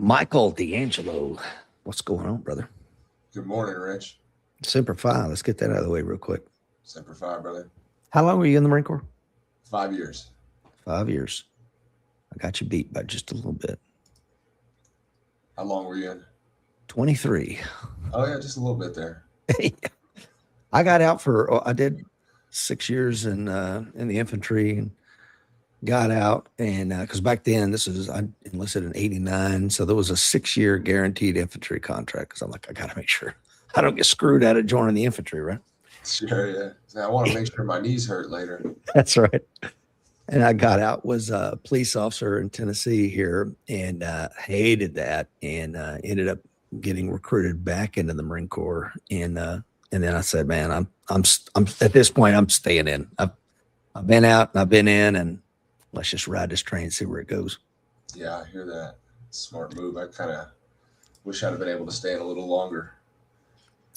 Michael D'Angelo. What's going on, brother? Good morning, Rich. Semper Fi. Let's get that out of the way real quick. Semper Fi, brother. How long were you in the Marine Corps? 5 years. 5 years. I got you beat by just a little bit. How long were you in? 23. Oh, yeah, just a little bit there. I got out I did 6 years in the infantry and got out. And because back then, I enlisted in 89. So there was a 6 year guaranteed infantry contract because I'm like, I got to make sure I don't get screwed out of joining the infantry, right? Sure, yeah. Now, I want to make sure my knees hurt later. That's right. And I got out, was a police officer in Tennessee here, and hated that, and ended up getting recruited back into the Marine Corps. And then I said, man, I'm at this point, I'm staying in. I've been out and I've been in, and let's just ride this train and see where it goes. Yeah, I hear that. Smart move. I kind of wish I'd have been able to stay in a little longer.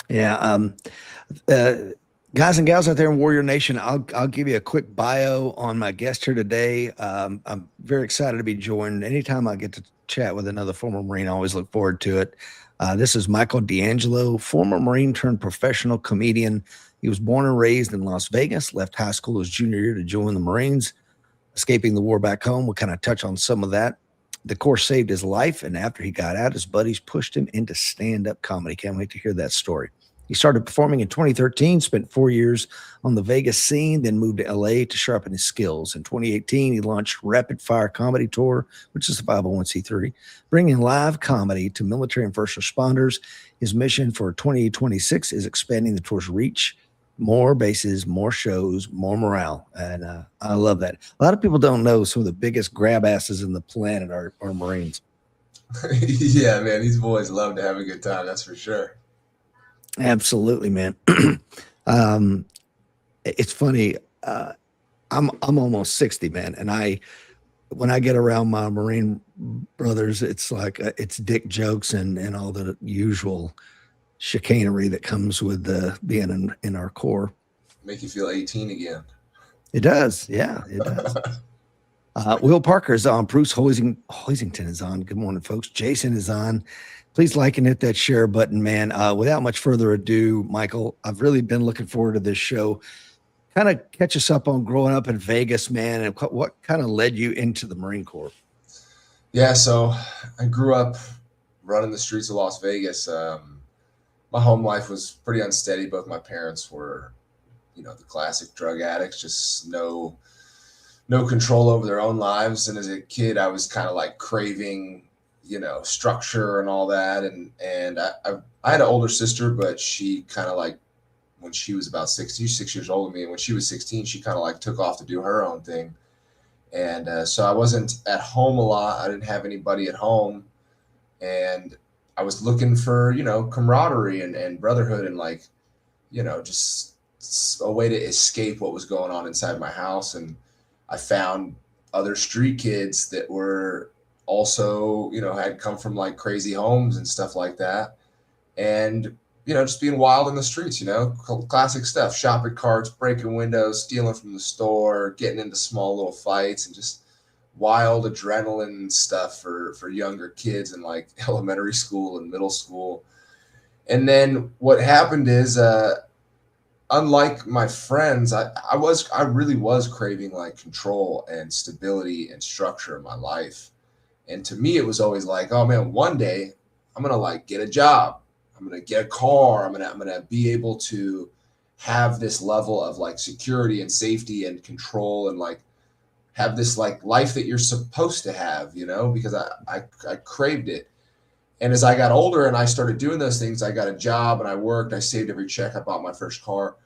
Yeah. Uh, Guys and gals out there in Warrior Nation, I'll give you a quick bio on my guest here today. I'm very excited to be joined. Anytime I get to chat with another former Marine, I always look forward to it. This is Michael D'Angelo, former Marine turned professional comedian. He was born and raised in Las Vegas, left high school his junior year to join the Marines, escaping the war back home. We'll kind of touch on some of that. The course saved his life, and after he got out, his buddies pushed him into stand-up comedy. Can't wait to hear that story. He started performing in 2013, spent 4 years on the Vegas scene, then moved to LA to sharpen his skills. In 2018, he launched Rapid Fire Comedy Tour, which is a 501c3, bringing live comedy to military and first responders. His mission for 2026 is expanding the tour's reach, more bases, more shows, more morale. And I love that. A lot of people don't know some of the biggest grab asses in the planet are Marines. Yeah, man, these boys love to have a good time. That's for sure. Absolutely, man. um, it's funny. I'm almost 60, man, and when I get around my Marine brothers, it's like it's dick jokes and all the usual chicanery that comes with being in our Corps. Make you feel 18 again. It does, yeah, it does. Will Parker is on. Bruce Hoisington is on. Good morning, folks. Jason is on. Please like and hit that share button, man. Without much further ado, Michael, I've really been looking forward to this show. Kind of catch us up on growing up in Vegas, man, and what kind of led you into the Marine Corps? Yeah, so I grew up running the streets of Las Vegas. My home life was pretty unsteady. Both my parents were, the classic drug addicts, just no control over their own lives. And as a kid, I was kind of like craving, structure and all that. And I had an older sister, but she kind of like when she was about 6 years older than me, and when she was 16, she kind of like took off to do her own thing. And so I wasn't at home a lot. I didn't have anybody at home, and I was looking for camaraderie and brotherhood and like just a way to escape what was going on inside my house. And I found other street kids that were also, had come from like crazy homes and stuff like that. And, just being wild in the streets, classic stuff, shopping carts, breaking windows, stealing from the store, getting into small little fights, and just wild adrenaline stuff for younger kids in like elementary school and middle school. And then what happened is, unlike my friends, I really was craving like control and stability and structure in my life. And to me, it was always like, oh man, one day I'm gonna like get a job, I'm gonna get a car, I'm gonna be able to have this level of like security and safety and control and like have this like life that you're supposed to have, because I craved it. And as I got older and I started doing those things, I got a job and I worked, I saved every check, I bought my first car.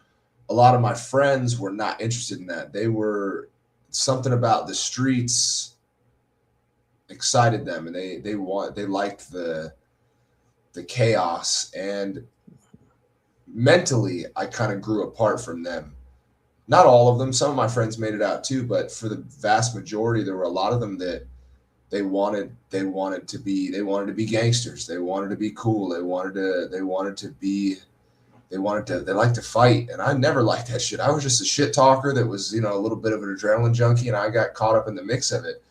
A lot of my friends were not interested in that. They were something about the streets excited them, and they liked the chaos. And mentally, I kind of grew apart from them. Not all of them. Some of my friends made it out too, but for the vast majority, there were a lot of them that they wanted to be gangsters. They wanted to be cool. They liked to fight, and I never liked that shit. I was just a shit talker that was, a little bit of an adrenaline junkie, and I got caught up in the mix of it.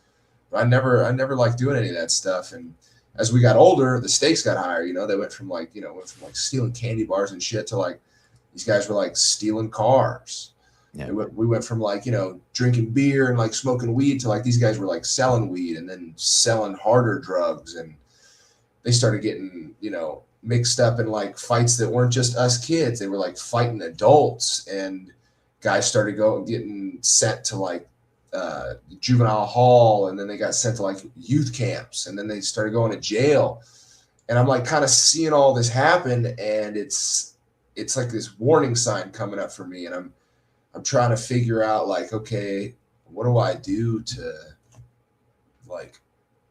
But I never liked doing any of that stuff. And as we got older, the stakes got higher. You know, they went from like stealing candy bars and shit to like these guys were like stealing cars. Yeah. We went from like, drinking beer and like smoking weed to like these guys were like selling weed and then selling harder drugs. And they started getting, mixed up in like fights that weren't just us kids. They were like fighting adults, and guys started getting sent to like juvenile hall, and then they got sent to like youth camps, and then they started going to jail. And I'm like kind of seeing all this happen, and it's like this warning sign coming up for me. And I'm trying to figure out like, okay, what do I do to like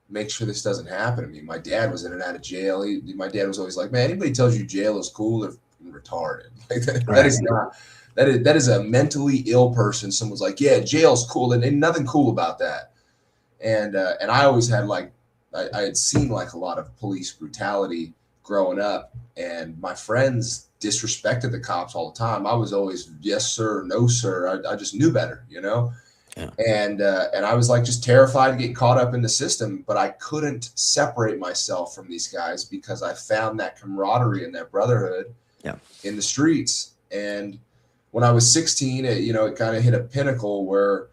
make sure this doesn't happen to me? My dad was in and out of jail. My dad was always like, man, anybody tells you jail is cool, they're retarded. Like that is not, that is a mentally ill person. Someone's like, yeah, jail's cool. And ain't nothing cool about that. And I always had like, I had seen like a lot of police brutality growing up, and my friends disrespected the cops all the time. I was always, yes, sir, no, sir. I just knew better, Yeah. And I was like just terrified to get caught up in the system, but I couldn't separate myself from these guys because I found that camaraderie and that brotherhood in the streets. And when I was 16, it kind of hit a pinnacle where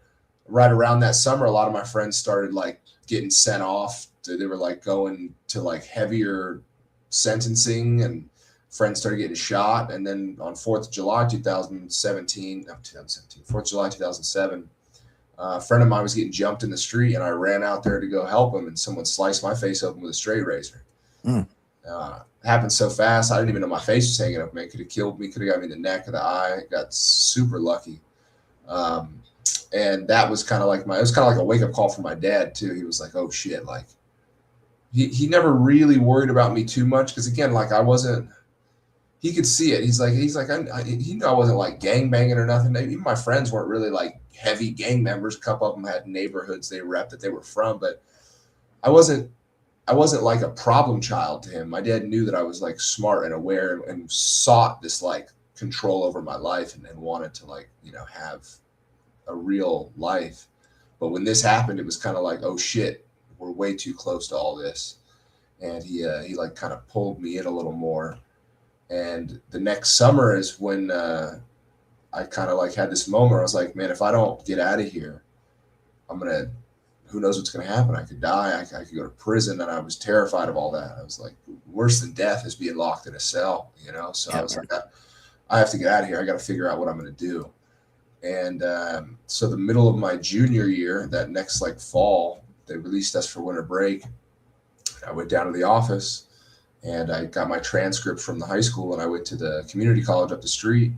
right around that summer, a lot of my friends started like getting sent off. They were like going to like heavier sentencing, and friends started getting shot. And then on 4th of July 2007, a friend of mine was getting jumped in the street, and I ran out there to go help him, and someone sliced my face open with a straight razor. Happened so fast, I didn't even know my face was hanging up, man. Could have killed me, could have got me in the neck or the eye. Got super lucky. And that was kind of like it was kind of like a wake-up call for my dad too. He was like, oh shit, like he never really worried about me too much, because again, like he could see it. He's like, he knew I wasn't like gang banging or nothing. Even my friends weren't really like heavy gang members. A couple of them had neighborhoods they rep that they were from, but I wasn't like a problem child to him. My dad knew that I was like smart and aware and sought this like control over my life, and wanted to like, have a real life. But when this happened, it was kind of like, oh shit, we're way too close to all this. And he like kind of pulled me in a little more. And the next summer is when I kind of like had this moment where I was like, man, if I don't get out of here, who knows what's going to happen? I could die. I could go to prison. And I was terrified of all that. I was like, worse than death is being locked in a cell, So I was like, I have to get out of here. I got to figure out what I'm going to do. And so the middle of my junior year, that next like fall, they released us for winter break. I went down to the office, and I got my transcripts from the high school, and I went to the community college up the street,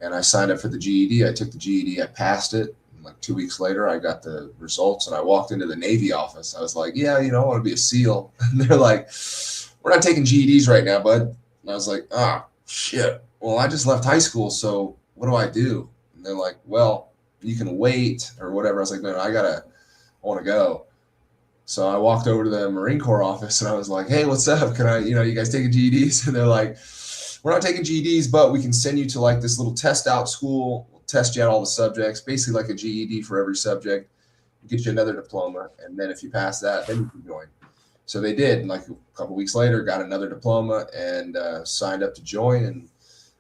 and I signed up for the GED. I took the GED, I passed it. And like 2 weeks later, I got the results, and I walked into the Navy office. I was like, yeah, I want to be a SEAL. And they're like, we're not taking GEDs right now, bud. And I was like, shit. Well, I just left high school, so what do I do? And they're like, well, you can wait or whatever. I was like, no, I want to go. So I walked over to the Marine Corps office, and I was like, hey, what's up? Can I, you guys taking GEDs? And they're like, we're not taking GEDs, but we can send you to like this little test out school. We'll test you out all the subjects, basically like a GED for every subject. We'll get you another diploma. And then if you pass that, then you can join. So they did. And like a couple weeks later, got another diploma and signed up to join, and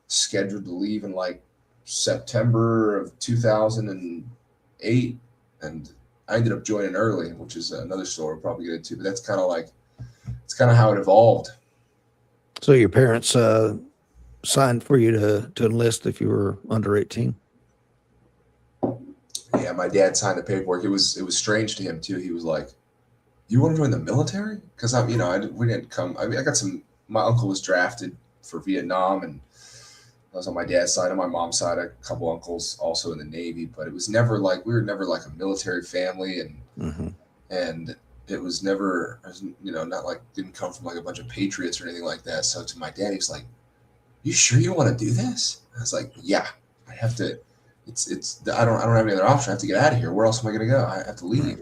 scheduled to leave in like September of 2008. And I ended up joining early, which is another story we'll probably get into, but that's kind of how it evolved. So your parents signed for you to enlist if you were under 18? Yeah, my dad signed the paperwork. It was strange to him too. He was like, you want to join the military? Because we didn't come. I mean, my uncle was drafted for Vietnam, and I was on my dad's side. On my mom's side, a couple uncles also in the Navy, but it was never like, we were never like a military family. And it was never, not like, didn't come from like a bunch of patriots or anything like that. So to my dad, he was like, you sure you want to do this? I was like, yeah, I have to, I don't have any other option. I have to get out of here. Where else am I going to go? I have to leave.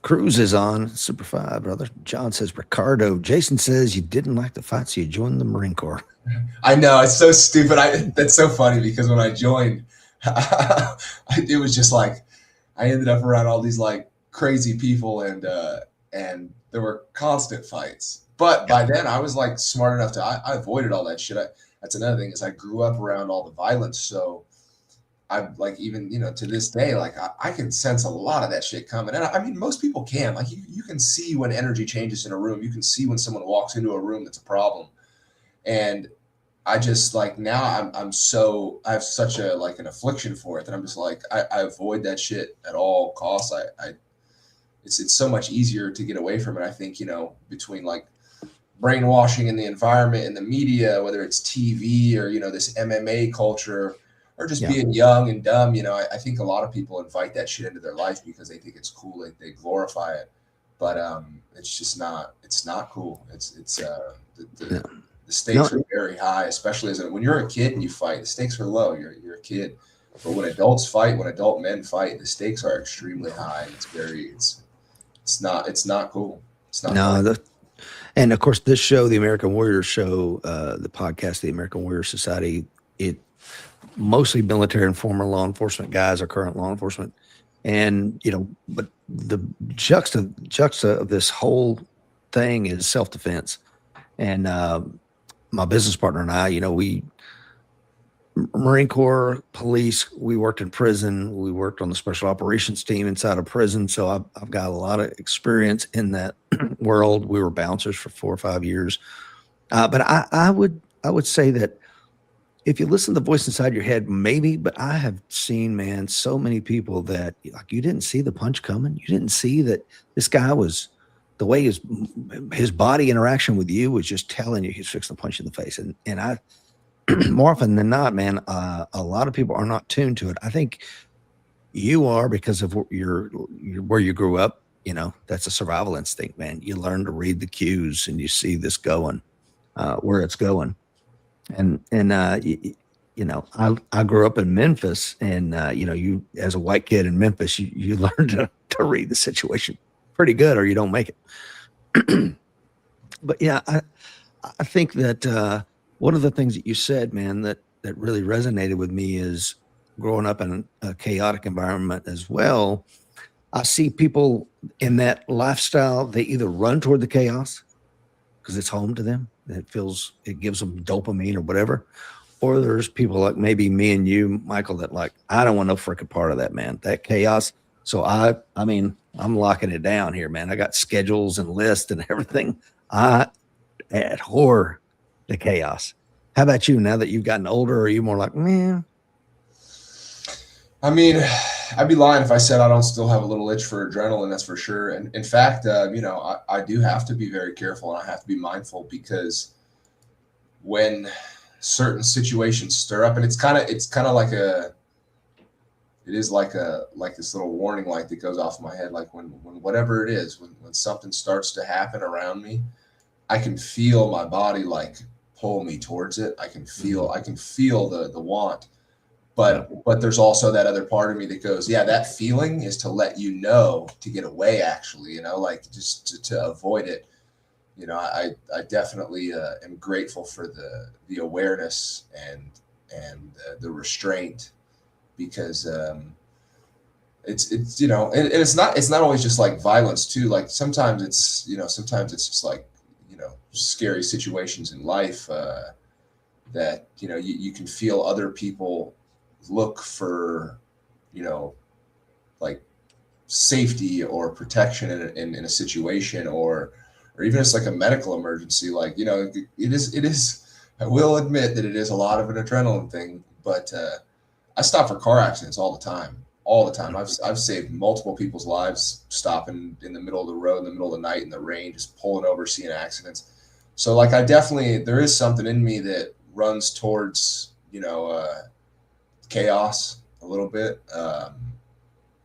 Cruz is on Super 5, brother. John says, Ricardo. Jason says you didn't like the fight, so you joined the Marine Corps. I know, it's so stupid. That's so funny, because when I joined, it was just like, I ended up around all these like crazy people, and there were constant fights. But by then I was like smart enough to I avoided all that shit. That's another thing is I grew up around all the violence, so I'm like, even, to this day, like I can sense a lot of that shit coming. And I mean, most people can. Like, you can see when energy changes in a room. You can see when someone walks into a room that's a problem. And I just like, now I have such a like an affliction for it that I'm just like, I avoid that shit at all costs. It's so much easier to get away from it. I think, between like brainwashing in the environment and the media, whether it's TV or, this MMA culture, or just Yeah. being young and dumb, I think a lot of people invite that shit into their life because they think it's cool. They glorify it, but it's just not. It's not cool. The stakes are very high, especially when you're a kid and you fight. The stakes are low. You're a kid, but when adults fight, when adult men fight, the stakes are extremely high. And it's not cool. It's not. No, and of course, this show, the American Warrior Show, the podcast, the American Warrior Society, it mostly military and former law enforcement guys or current law enforcement. And, but the juxta of this whole thing is self-defense. And my business partner and I, we Marine Corps, police, we worked in prison. We worked on the special operations team inside of prison. So I've got a lot of experience in that world. We were bouncers for 4 or 5 years. But I would say that if you listen to the voice inside your head, maybe, but I have seen, man, so many people that like, you didn't see the punch coming. You didn't see that this guy was, the way his body interaction with you was just telling you he's fixing to punch you in the face. And I, more often than not, man, a lot of people are not tuned to it. I think you are, because of where you grew up. That's a survival instinct, man. You learn to read the cues and you see this going, where it's going. And I grew up in Memphis, and you, as a white kid in Memphis, you learn to read the situation pretty good, or you don't make it. But yeah, I think that one of the things that you said, man, that really resonated with me is growing up in a chaotic environment as well. I see people in that lifestyle, they either run toward the chaos because it's home to them. It gives them dopamine or whatever. Or there's people like maybe me and you, Michael, that like, I don't want no freaking part of that, man, that chaos. So I mean, I'm locking it down here, man. I got schedules and lists and everything. I abhor the chaos. How about you? Now that you've gotten older, are you more like, man? I mean, I'd be lying if I said I don't still have a little itch for adrenaline. That's for sure. And in fact, I do have to be very careful, and I have to be mindful, because when certain situations stir up, and it's kind of like this little warning light that goes off in my head. Like when whatever it is, when something starts to happen around me, I can feel my body like pull me towards it. I can feel the want. But there's also that other part of me that goes, yeah, that feeling is to let you know to get away, actually, like just to avoid it. I definitely am grateful for the awareness and the restraint, because it's and it's not always just like violence too. Like sometimes it's just like scary situations in life that you can feel other people look for like safety or protection in a situation, or even it's like a medical emergency. Like it is I will admit that it is a lot of an adrenaline thing, but I stop for car accidents all the time. I've saved multiple people's lives stopping in the middle of the road, in the middle of the night, in the rain, just pulling over, seeing accidents. So like there is something in me that runs towards chaos a little bit,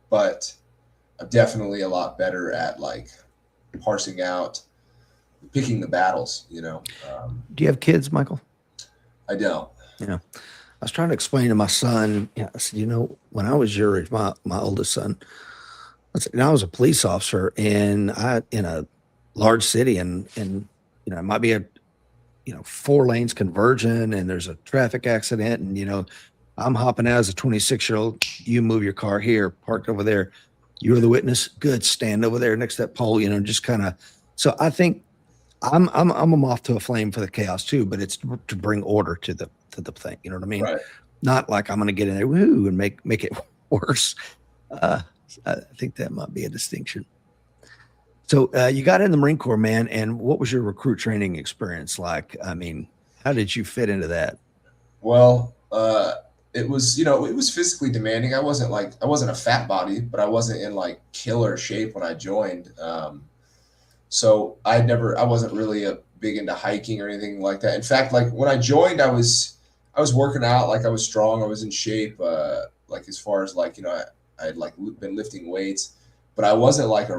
but I'm definitely a lot better at like parsing out, picking the battles. Do you have kids, Michael? I don't. I was trying to explain to my son. I said, when I was your age, my oldest son, I was a police officer, and in a large city, and it might be a 4 lanes converging, and there's a traffic accident, and I'm hopping out as a 26-year-old. You move your car here, parked over there. You're the witness. Good. Stand over there next to that pole, just kind of. So I think I'm a moth to a flame for the chaos too, but it's to bring order to the thing. You know what I mean? Right. Not like I'm going to get in there woo and make it worse. Uh, I think that might be a distinction. So you got in the Marine Corps, man, and what was your recruit training experience like? I mean, how did you fit into that? Well, it was, it was physically demanding. I wasn't a fat body, but I wasn't in like killer shape when I joined. So I wasn't really a big into hiking or anything like that. In fact, like when I joined, I was working out, like I was strong, I was in shape, like as far as like, I had like been lifting weights, but I wasn't like a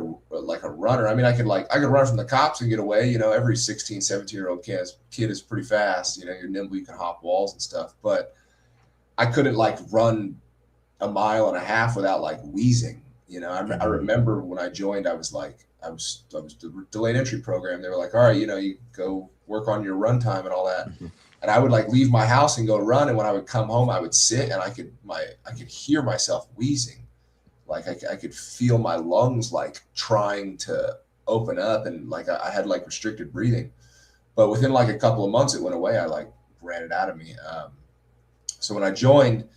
runner. I mean, I could run from the cops and get away, every 16, 17-year-old kid is pretty fast, you're nimble, you can hop walls and stuff, but I couldn't like run a mile and a half without like wheezing. I remember when I joined, I was the delayed entry program. They were like, all right, you go work on your run time and all that. Mhm. And I would like leave my house and go run. And when I would come home, I would sit and I could hear myself wheezing. Like I could feel my lungs like trying to open up, and like I had like restricted breathing. But within like a couple of months, it went away. I like ran it out of me. So when I joined,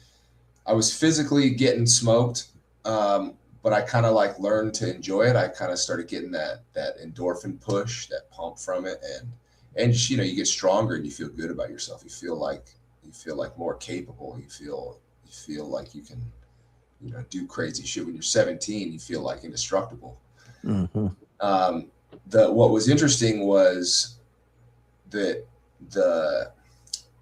I was physically getting smoked, but I kind of like learned to enjoy it. I kind of started getting that endorphin push, that pump from it, and just, you get stronger and you feel good about yourself. You feel like more capable. You feel like you can do crazy shit. When you're 17, you feel like indestructible. Mm-hmm. What was interesting was that the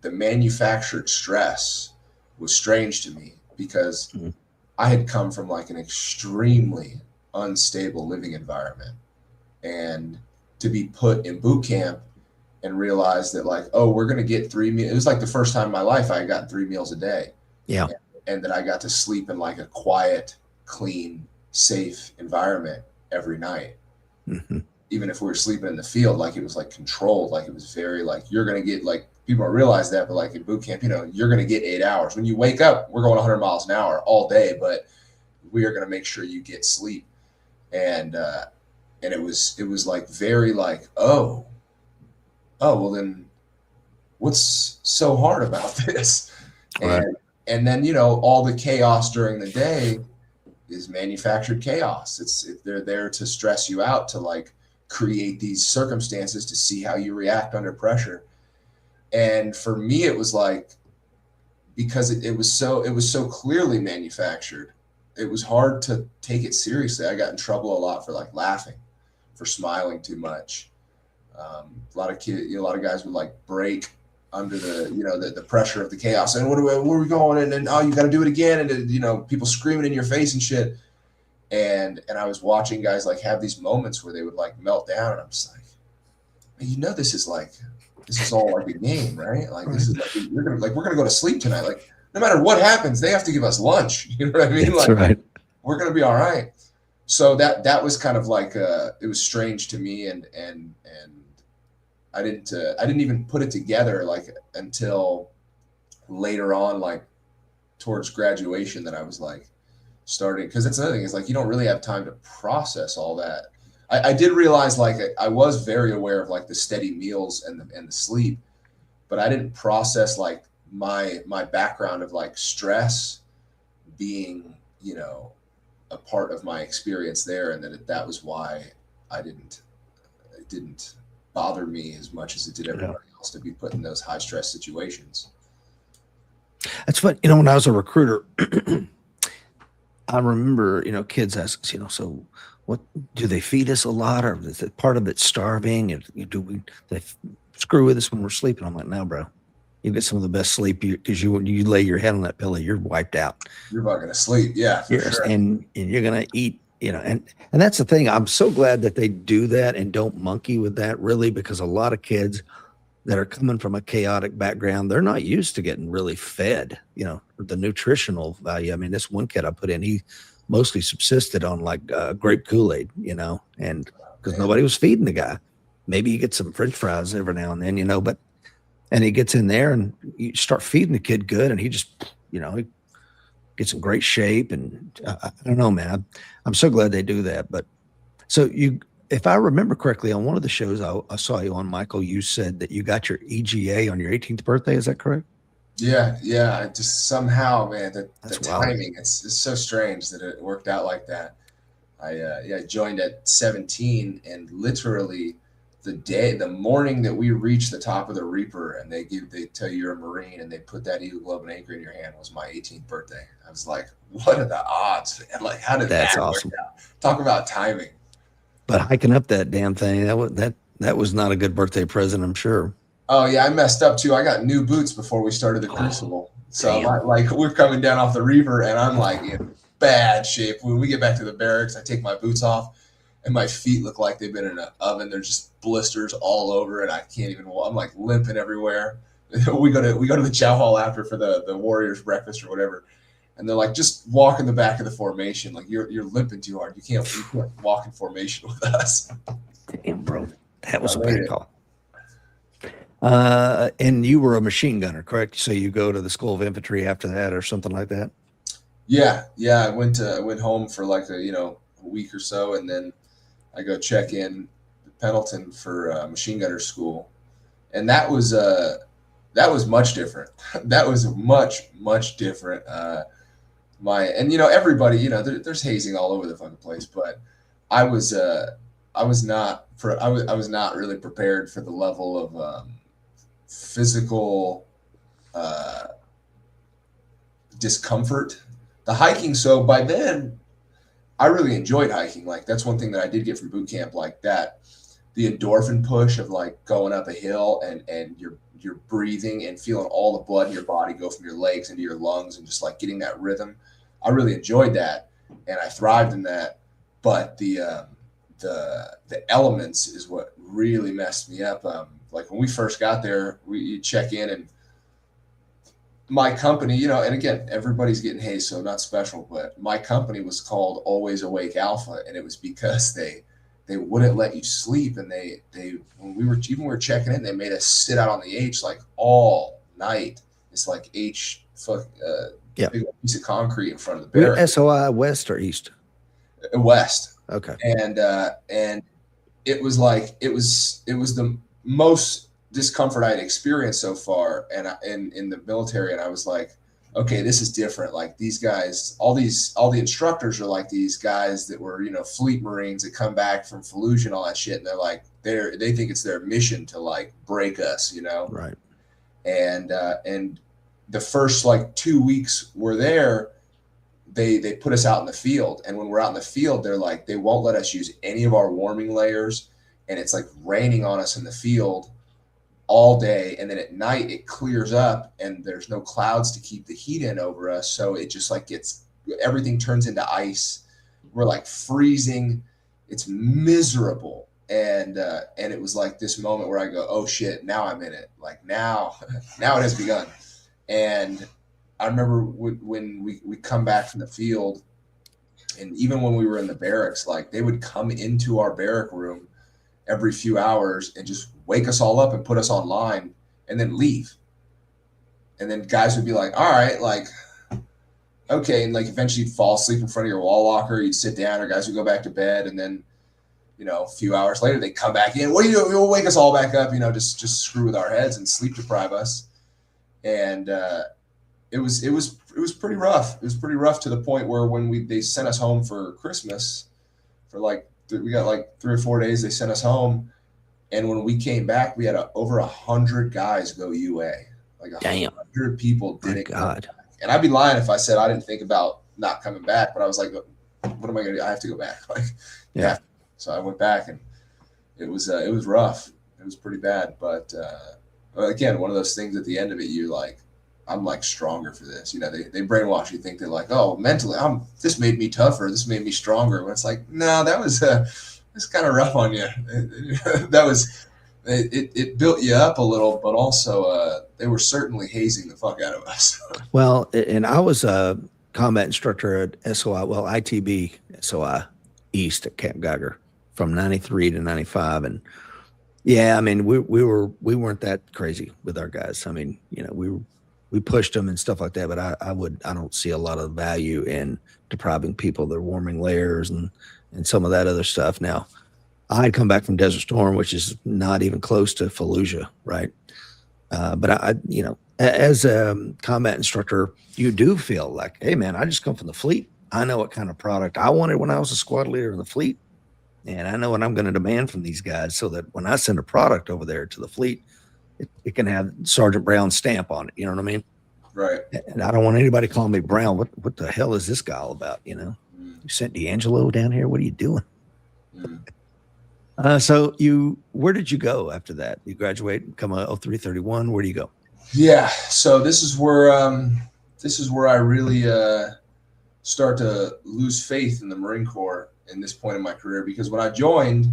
manufactured stress was strange to me because Mhm. I had come from like an extremely unstable living environment, and to be put in boot camp and realize that like, oh, we're going to get 3 meals. It was like the first time in my life I had gotten 3 meals a day. Yeah. And that I got to sleep in like a quiet, clean, safe environment every night. Mm-hmm. Even if we were sleeping in the field, like it was like controlled, like it was very like, you're going to get like, people don't realize that, but like in boot camp, you're going to get 8 hours. When you wake up, we're going 100 miles an hour all day, but we are going to make sure you get sleep. And it was like very like, oh, well then what's so hard about this? Right. And then, all the chaos during the day is manufactured chaos. They're there to stress you out, to like create these circumstances to see how you react under pressure. And for me, it was like, because it was so clearly manufactured, it was hard to take it seriously. I got in trouble a lot for like laughing, for smiling too much. A lot of guys would like break under the pressure of the chaos, and where are we going? And oh, you got to do it again, and people screaming in your face and shit. And I was watching guys like have these moments where they would like melt down, and I'm just like, this is all like a game, right? Like this is like we're gonna go to sleep tonight. Like no matter what happens, they have to give us lunch. You know what I mean? That's like right. we're gonna be all right. So that was kind of like it was strange to me, and I didn't even put it together like until later on, like towards graduation, that I was like starting, because that's another thing, is like you don't really have time to process all that. I did realize like I was very aware of like the steady meals and the sleep, but I didn't process like my background of like stress being a part of my experience there, and that was why it didn't bother me as much as it did everybody else to be put in those high stress situations. That's what, when I was a recruiter, I remember, kids ask us, so what do they feed us a lot, or is it part of it starving? And they screw with us when we're sleeping? I'm like, no, bro, you get some of the best sleep because you lay your head on that pillow, you're wiped out. You're not going to sleep. Yeah. Yes. Sure. And you're going to eat, and that's the thing. I'm so glad that they do that and don't monkey with that, really, because a lot of kids that are coming from a chaotic background, they're not used to getting really fed, the nutritional value. I mean, this one kid I put in, he mostly subsisted on like grape Kool-Aid, and because nobody was feeding the guy. Maybe you get some French fries every now and then, and he gets in there and you start feeding the kid good, and he just, gets in great shape. And I don't know, man. I'm so glad they do that. But so if I remember correctly, on one of the shows I saw you on, Michael, you said that you got your EGA on your 18th birthday. Is that correct? Yeah. I just somehow, man, the That's wild. timing, it's so strange that it worked out like that. I joined at 17, and literally the morning that we reached the top of the Reaper, and they tell you you're a Marine, and they put that Eagle Globe and Anchor in your hand, was my 18th birthday. I was like, what are the odds, man? Like, how did That's that work awesome. out? Talk about timing. But hiking up that damn thing, that was not a good birthday present, I'm sure. Oh yeah, I messed up too. I got new boots before we started the Oh, Crucible, so damn. like we're coming down off the Reaper, and I'm like in bad shape. When we get back to the barracks, I take my boots off, and my feet look like they've been in an oven. They're just blisters all over, and I can't even. I'm like limping everywhere. We go to the chow hall after for the Warriors breakfast or whatever, and they're like, just walk in the back of the formation. Like you're limping too hard. You can't walk in formation with us. Damn, bro. That was I a made bad it. call. And you were a machine gunner, correct? So you go to the School of Infantry after that or something like that? Yeah. I went home for like a week or so, and then I go check in Pendleton for machine gunner school, and that was much different. That was much different. Everybody, there's hazing all over the fucking place, but I was I was not I was not really prepared for the level of physical uh, discomfort. The hiking. So by then, I really enjoyed hiking. Like that's one thing that I did get from boot camp, like that, the endorphin push of like going up a hill and you're breathing and feeling all the blood in your body go from your legs into your lungs and just like getting that rhythm. I really enjoyed that, and I thrived in that. But the elements is what really messed me up. Like when we first got there, we check in, and my company, and again, everybody's getting hazed, so not special, but my company was called Always Awake Alpha, and it was because they wouldn't let you sleep, and they when we were checking in, they made us sit out on the H like all night. It's like Yeah. big piece of concrete in front of the We're barracks. SOI West or East? West, Okay. and it was like it was the most discomfort I'd experienced so far, and in the military, and I was like, okay, this is different. Like these guys, all the instructors are like these guys that were fleet Marines that come back from Fallujah and all that shit, and they're like they think it's their mission to like break us. Right. And the first like 2 weeks we're there, they put us out in the field, and when we're out in the field, they're like they won't let us use any of our warming layers, and it's like raining on us in the field all day, and then at night it clears up and there's no clouds to keep the heat in over us, so it just like everything turns into ice. We're like freezing. It's miserable, and it was like this moment where I go, oh shit, now I'm in it. Like now now it has begun. And I remember when we come back from the field, and even when we were in the barracks, like they would come into our barrack room every few hours and just wake us all up and put us online and then leave. And then guys would be like, all right, like, okay. And like eventually you'd fall asleep in front of your wall locker, you'd sit down, or guys would go back to bed. And then, a few hours later, they come back in. What do you do? You'll wake us all back up, just screw with our heads and sleep deprive us. And it was pretty rough. It was pretty rough to the point where when they sent us home for Christmas, for like we got like 3 or 4 days, they sent us home, and when we came back, we had over 100 guys go UA. Like Damn. 100 people My didn't. God. And I'd be lying if I said I didn't think about not coming back, but I was like, what am I gonna do? I have to go back. Like, yeah. So I went back, and it was rough. It was pretty bad, but again, one of those things at the end of it, you like, I'm like stronger for this. They brainwash you, think they're like, oh, mentally, this made me tougher. This made me stronger. When it's like, no, that was it's kind of rough on you. That was it built you up a little, but also they were certainly hazing the fuck out of us. Well, and I was a combat instructor at SOI, well, ITB SOI East at Camp Geiger from 93 to 95. And yeah, I mean, we weren't that crazy with our guys. I mean, we pushed them and stuff like that. But I don't see a lot of value in depriving people of their warming layers and some of that other stuff. Now, I had come back from Desert Storm, which is not even close to Fallujah, right? But as a combat instructor, you do feel like, hey, man, I just come from the fleet. I know what kind of product I wanted when I was a squad leader in the fleet, and I know what I'm going to demand from these guys, so that when I send a product over there to the fleet, it can have Sergeant Brown's stamp on it. You know what I mean? Right. And I don't want anybody calling me Brown. What the hell is this guy all about? Mm. You sent D'Angelo down here. What are you doing? Mm. Where did you go after that? You graduate, become a 0331. Where do you go? Yeah. So this is where I really start to lose faith in the Marine Corps in this point in my career, because when I joined,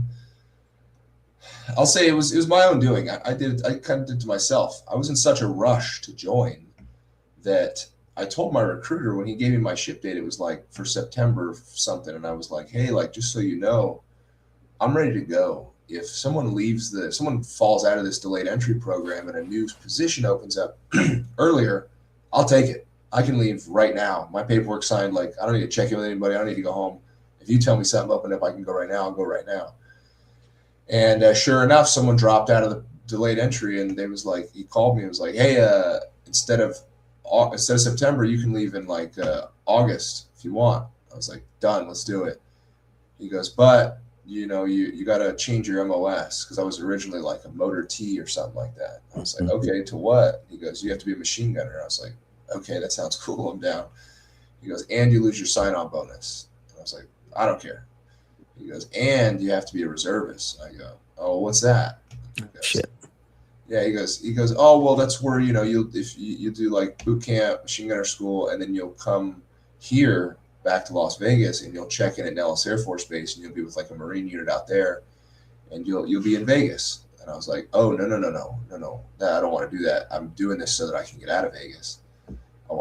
I'll say it was my own doing. I kind of did it to myself. I was in such a rush to join that I told my recruiter when he gave me my ship date, it was like for September something, and I was like, hey, like, just so you know, I'm ready to go. If someone falls out of this delayed entry program and a new position opens up earlier, I'll take it. I can leave right now. My paperwork signed. Like, I don't need to check in with anybody. I don't need to go home. If you tell me something opened up, I can go right now. I'll go right now. And sure enough, someone dropped out of the delayed entry, and they was like, he called me and was like, hey, instead of September, you can leave in like August if you want. I was like, done, let's do it. He goes, but you got to change your MOS, because I was originally like a motor T or something like that. I was like, okay, to what? He goes, you have to be a machine gunner. I was like, okay, that sounds cool. I'm down. He goes, and you lose your sign-on bonus. And I was like, I don't care. He goes, and you have to be a reservist. I go, oh, what's that? Shit. Yeah, he goes, oh, well, that's where, if you do like boot camp, machine gunner school, and then you'll come here back to Las Vegas, and you'll check in at Nellis Air Force Base, and you'll be with like a Marine unit out there, and you'll be in Vegas. And I was like, oh, no, I don't want to do that. I'm doing this so that I can get out of Vegas.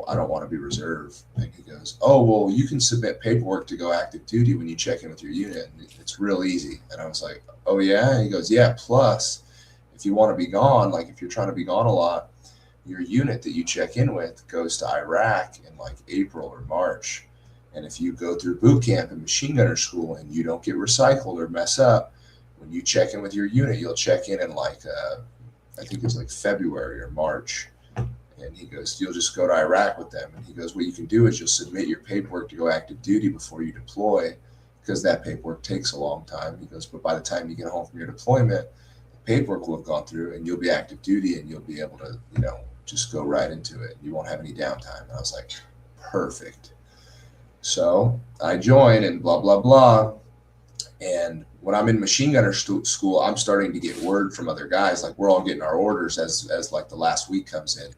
I don't want to be reserve. And he goes, oh, well, you can submit paperwork to go active duty when you check in with your unit. And it's real easy. And I was like, oh, yeah? And he goes, yeah, plus if you want to be gone, like if you're trying to be gone a lot, your unit that you check in with goes to Iraq in like April or March. And if you go through boot camp and machine gunner school and you don't get recycled or mess up, when you check in with your unit, you'll check in like, I think it's like February or March. And he goes, you'll just go to Iraq with them. And he goes, what you can do is you'll submit your paperwork to go active duty before you deploy, because that paperwork takes a long time. He goes, but by the time you get home from your deployment, the paperwork will have gone through and you'll be active duty and you'll be able to, just go right into it. You won't have any downtime. And I was like, perfect. So I join and blah, blah, blah. And when I'm in machine gunner school, I'm starting to get word from other guys. Like, we're all getting our orders as like the last week comes in.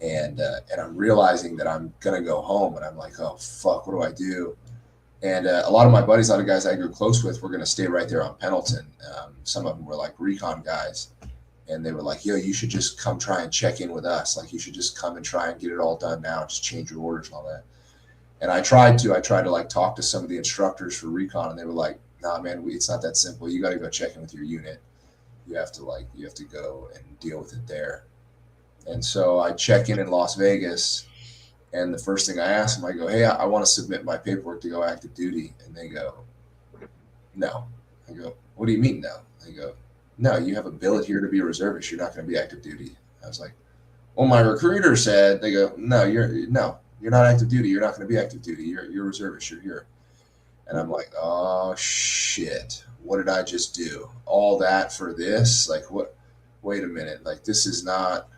And I'm realizing that I'm going to go home, and I'm like, oh, fuck, what do I do? And a lot of my buddies, a lot of guys I grew close with, were going to stay right there on Pendleton. Some of them were like recon guys, and they were like, yo, you should just come try and check in with us. Like, you should just come and try and get it all done now. Just change your orders and all that. And I tried to like talk to some of the instructors for recon, and they were like, nah, man, it's not that simple. You got to go check in with your unit. You have to go and deal with it there. And so I check in Las Vegas, and the first thing I ask them, I go, hey, I want to submit my paperwork to go active duty. And they go, no. I go, what do you mean no? They go, no, you have a billet here to be a reservist. You're not going to be active duty. I was like, well, my recruiter said. They go, no, you're not active duty. You're not going to be active duty. You're a reservist. You're here. And I'm like, oh, shit. What did I just do? All that for this? Like, what? Wait a minute. Like, this is not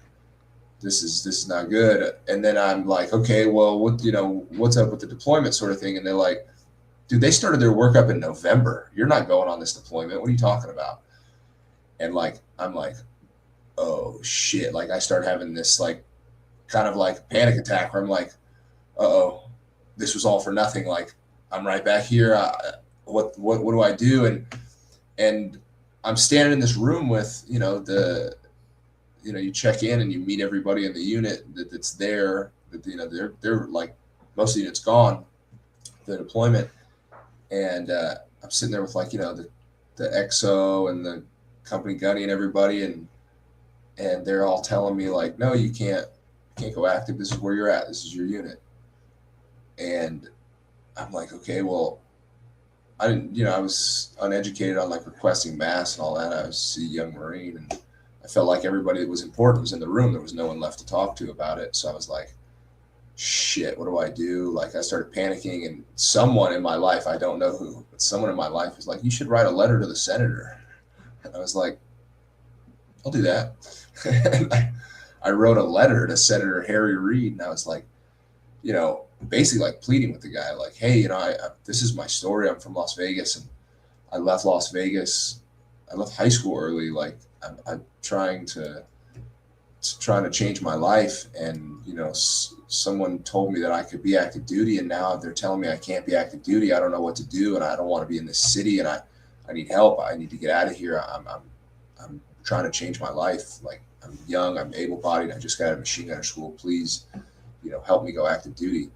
good. And then I'm like, okay, well, what's up with the deployment sort of thing? And they're like, dude, they started their work up in November. You're not going on this deployment. What are you talking about? And like, I'm like, oh shit. Like, I start having this like kind of like panic attack where I'm like, uh-oh, this was all for nothing. Like, I'm right back here. What do I do? And I'm standing in this room with, you check in and you meet everybody in the unit that's there. That they're like, most of the unit's gone, the deployment, and I'm sitting there with like the XO and the company gunny and everybody, and they're all telling me like, no, you can't can't go active. This is where you're at. This is your unit. And I'm like, okay, well, I didn't, I was uneducated on like requesting mass and all that. I was a young Marine, and I felt like everybody that was important was in the room. There was no one left to talk to about it. So I was like, shit, what do I do? Like, I started panicking, and someone in my life, I don't know who, but someone in my life was like, you should write a letter to the senator. And I was like, I'll do that. And I wrote a letter to Senator Harry Reid, and I was like, basically like pleading with the guy, like, hey, this is my story. I'm from Las Vegas, and I left Las Vegas. I left high school early. Like, I'm trying to change my life, and someone told me that I could be active duty, and now they're telling me I can't be active duty. I don't know what to do, and I don't want to be in this city, and I need help. I need to get out of here. I'm trying to change my life. Like, I'm young, I'm able-bodied. I just got out of machine gunner school. Please, help me go active duty.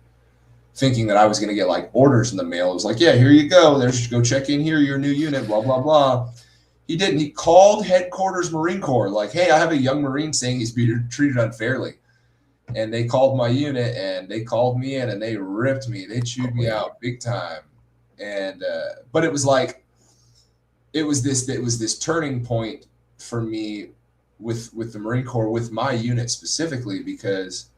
Thinking that I was going to get like orders in the mail. It was like, yeah, here you go. There's, go check in here, your new unit, blah, blah, blah. He didn't. He called headquarters Marine Corps, like, hey, I have a young Marine saying he's being treated unfairly. And they called my unit, and they called me in, and they ripped me. They chewed me out big time. And but it was like, it was this turning point for me with the Marine Corps, with my unit specifically, because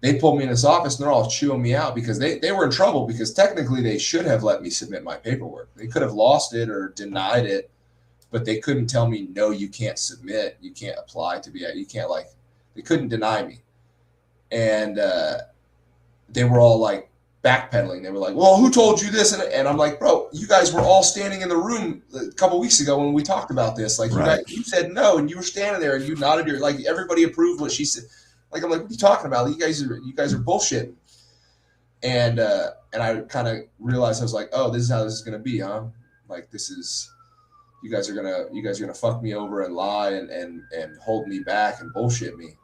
they pulled me in this office, and they're all chewing me out because they were in trouble, because technically they should have let me submit my paperwork. They could have lost it or denied it, but they couldn't tell me, no, you can't submit, you can't apply to be, you can't, like, they couldn't deny me. And they were all like backpedaling. They were like, well, who told you this? And I'm like, bro, you guys were all standing in the room a couple weeks ago when we talked about this. Like, Right. you said no, and you were standing there, and you nodded your, like, everybody approved what she said. Like, I'm like, what are you talking about? You guys are bullshitting. And I kind of realized, I was like, oh, this is how this is gonna be, huh? Like, this is, you guys are gonna fuck me over and lie and hold me back and bullshit me.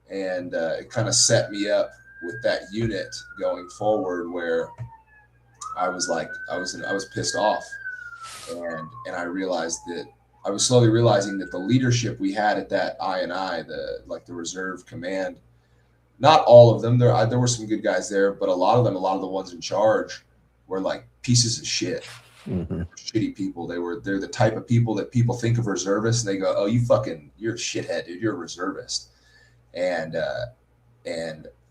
And it kind of set me up with that unit going forward, where I was like, I was pissed off, and I realized that I was slowly realizing that the leadership we had at that I, the reserve command, not all of them, there were some good guys there, but a lot of the ones in charge were like pieces of shit. Mm-hmm. Shitty people. They're the type of people that people think of reservists, and they go, oh, you're a shithead, dude, you're a reservist. And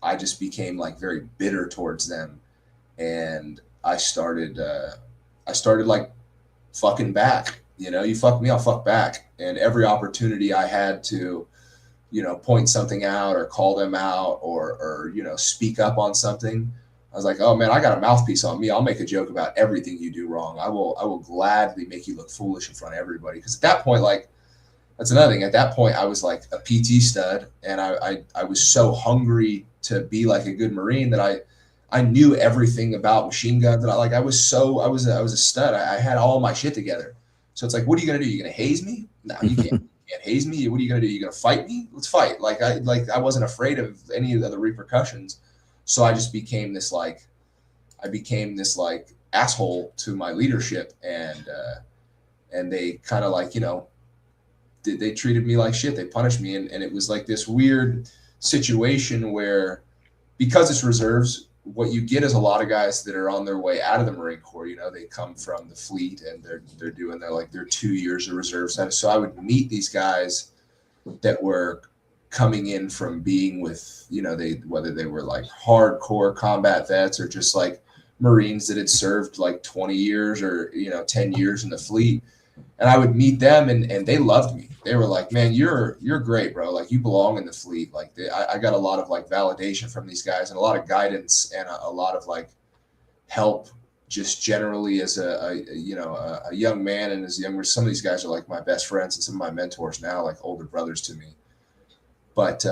I just became like very bitter towards them, and I started like fucking back. You fuck me, I'll fuck back. And every opportunity I had to, point something out or call them out or speak up on something, I was like, oh man, I got a mouthpiece on me. I'll make a joke about everything you do wrong. I will gladly make you look foolish in front of everybody. Because at that point, like, that's another thing. At that point, I was like a PT stud, and I was so hungry to be like a good Marine that I knew everything about machine guns. And I was a stud. I had all my shit together. So it's like, what are you gonna do? You gonna haze me? No, you can't. You can't haze me. What are you gonna do? You gonna fight me? Let's fight. I wasn't afraid of any of the repercussions. So I just became this like asshole to my leadership, and they kind of like, they treated me like shit. They punished me, and it was like this weird situation where, because it's reserves, what you get is a lot of guys that are on their way out of the Marine Corps. They come from the fleet, and they're doing their 2 years of reserve status. So I would meet these guys that were coming in from being with, whether they were like hardcore combat vets or just like Marines that had served like 20 years or 10 years in the fleet. And I would meet them, and they loved me. They were like, man, you're great, bro. Like, you belong in the fleet. Like, I got a lot of like validation from these guys, and a lot of guidance, and a lot of like help just generally as a young man. And as younger, some of these guys are like my best friends and some of my mentors now, like older brothers to me. But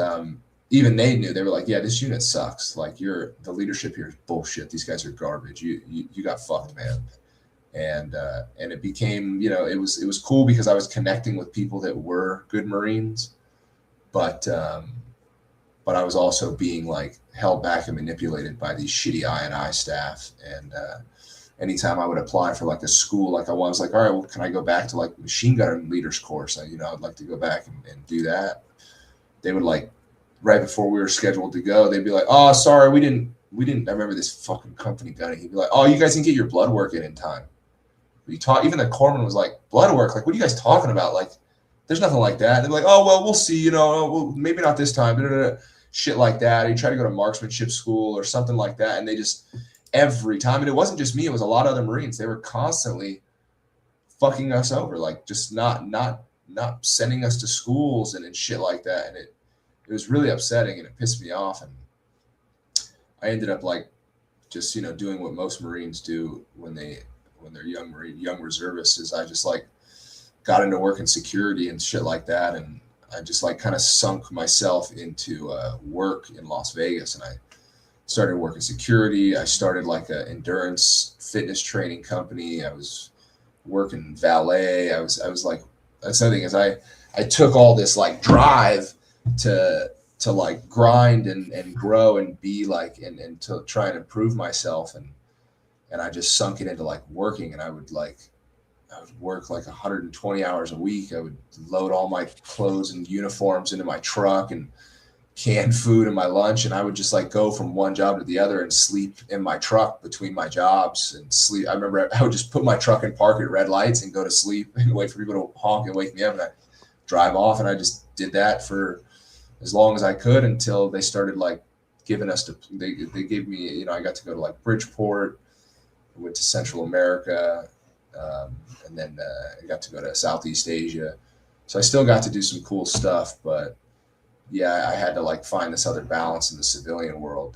even they knew. They were like, yeah, this unit sucks. Like, the leadership here is bullshit. These guys are garbage. You got fucked, man. And it became, it was cool because I was connecting with people that were good Marines, but I was also being like held back and manipulated by these shitty I staff. And anytime I would apply for like a school, like I was like, all right, well, can I go back to like machine gun leaders course? I'd like to go back and do that. They would like right before we were scheduled to go, they'd be like, "Oh, sorry, we didn't." I remember this fucking company gunny. He'd be like, "Oh, you guys didn't get your blood work in time." You talk. Even the corpsman was like, "Blood work? Like, what are you guys talking about? Like, there's nothing like that." And they're like, "Oh, well, we'll see. You know, well, maybe not this time." Shit like that. Or you try to go to marksmanship school or something like that, and they just every time. And it wasn't just me; it was a lot of other Marines. They were constantly fucking us over, like just not sending us to schools and shit like that. And it was really upsetting, and it pissed me off. And I ended up like just doing what most Marines do when they're young reservists. Is I just like got into working security and shit like that, and I just like kind of sunk myself into work in Las Vegas, and I started working security. I started like an endurance fitness training company. I was working valet. I was like, that's the other thing is I took all this like drive to like grind and grow and be like and to try and improve myself, and I just sunk it into like working. And I would work like 120 hours a week. I would load all my clothes and uniforms into my truck and canned food in my lunch, and I would just like go from one job to the other and sleep in my truck between my jobs and sleep. I remember I would just put my truck in park at red lights and go to sleep and wait for people to honk and wake me up, and I drive off. And I just did that for as long as I could until they started like giving us they gave me, I got to go to like Bridgeport, went to Central America, and then I got to go to Southeast Asia. So I still got to do some cool stuff, but yeah, I had to like find this other balance in the civilian world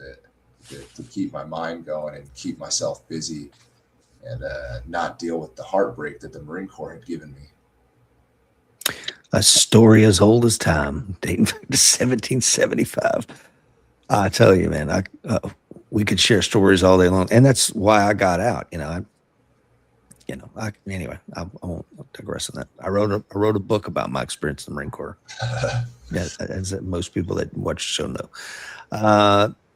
to keep my mind going and keep myself busy, and not deal with the heartbreak that the Marine Corps had given me. A story as old as time, dating back to 1775. I tell you, man, we could share stories all day long, and that's why I got out. Anyway, I won't digress on that. I wrote a book about my experience in the Marine Corps. Yeah, as most people that watch the show know.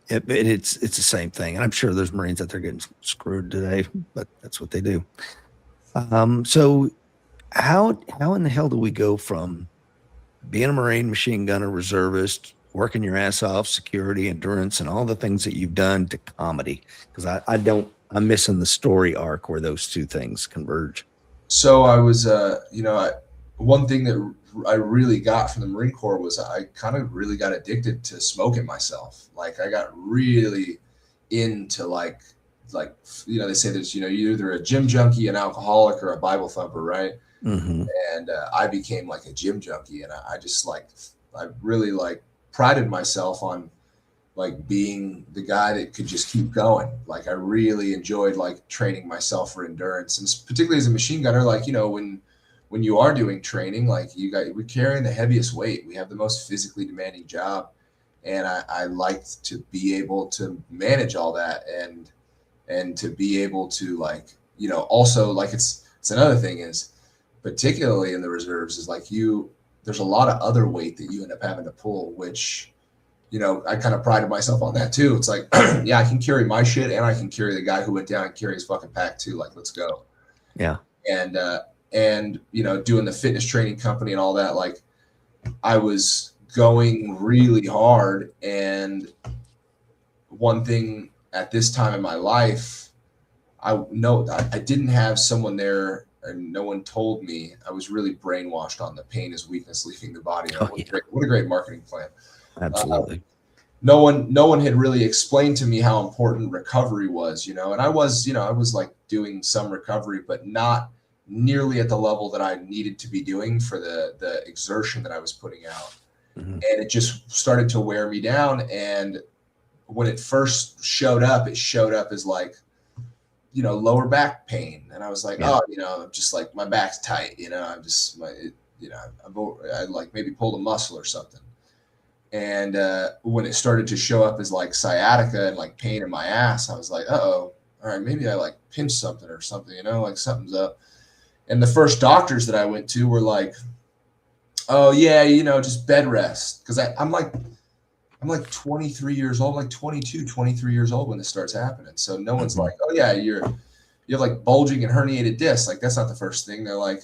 It's the same thing, and I'm sure there's Marines out there getting screwed today, but that's what they do. So how in the hell do we go from being a Marine, machine gunner, reservist, working your ass off, security, endurance, and all the things that you've done to comedy? Because I'm missing the story arc where those two things converge. So I was, one thing that I really got from the Marine Corps was I kind of really got addicted to smoking myself. Like I got really into like, they say that, you're either a gym junkie, an alcoholic, or a Bible thumper, right? Mm-hmm. And I became like a gym junkie, and I just like, I really like prided myself on like being the guy that could just keep going. Like I really enjoyed like training myself for endurance, and particularly as a machine gunner, like, when you are doing training, like we're carrying the heaviest weight. We have the most physically demanding job. And I liked to be able to manage all that and to be able to like, also like it's another thing is, particularly in the reserves, is like there's a lot of other weight that you end up having to pull, which, I kind of prided myself on that too. It's like, yeah, I can carry my shit, and I can carry the guy who went down and carry his fucking pack too. Like, let's go. Yeah. And doing the fitness training company and all that, like I was going really hard. And one thing at this time in my life, I didn't have someone there, and no one told me. I was really brainwashed on the pain is weakness leaving the body. What a great marketing plan. Absolutely. No one had really explained to me how important recovery was, and I was like doing some recovery, but not nearly at the level that I needed to be doing for the exertion that I was putting out. Mm-hmm. And it just started to wear me down. And when it first showed up, as like, lower back pain. And I was like, yeah. I'm just like, my back's tight, I'm just, I like maybe pulled a muscle or something. And when it started to show up as like sciatica and like pain in my ass, I was like, all right, maybe I like pinched something or something, like something's up. And the first doctors that I went to were like, oh yeah, just bed rest. Cause I'm like 23 years old, like 22, 23 years old when this starts happening. So no one's like, oh yeah, you have like bulging and herniated discs. Like that's not the first thing. They're like,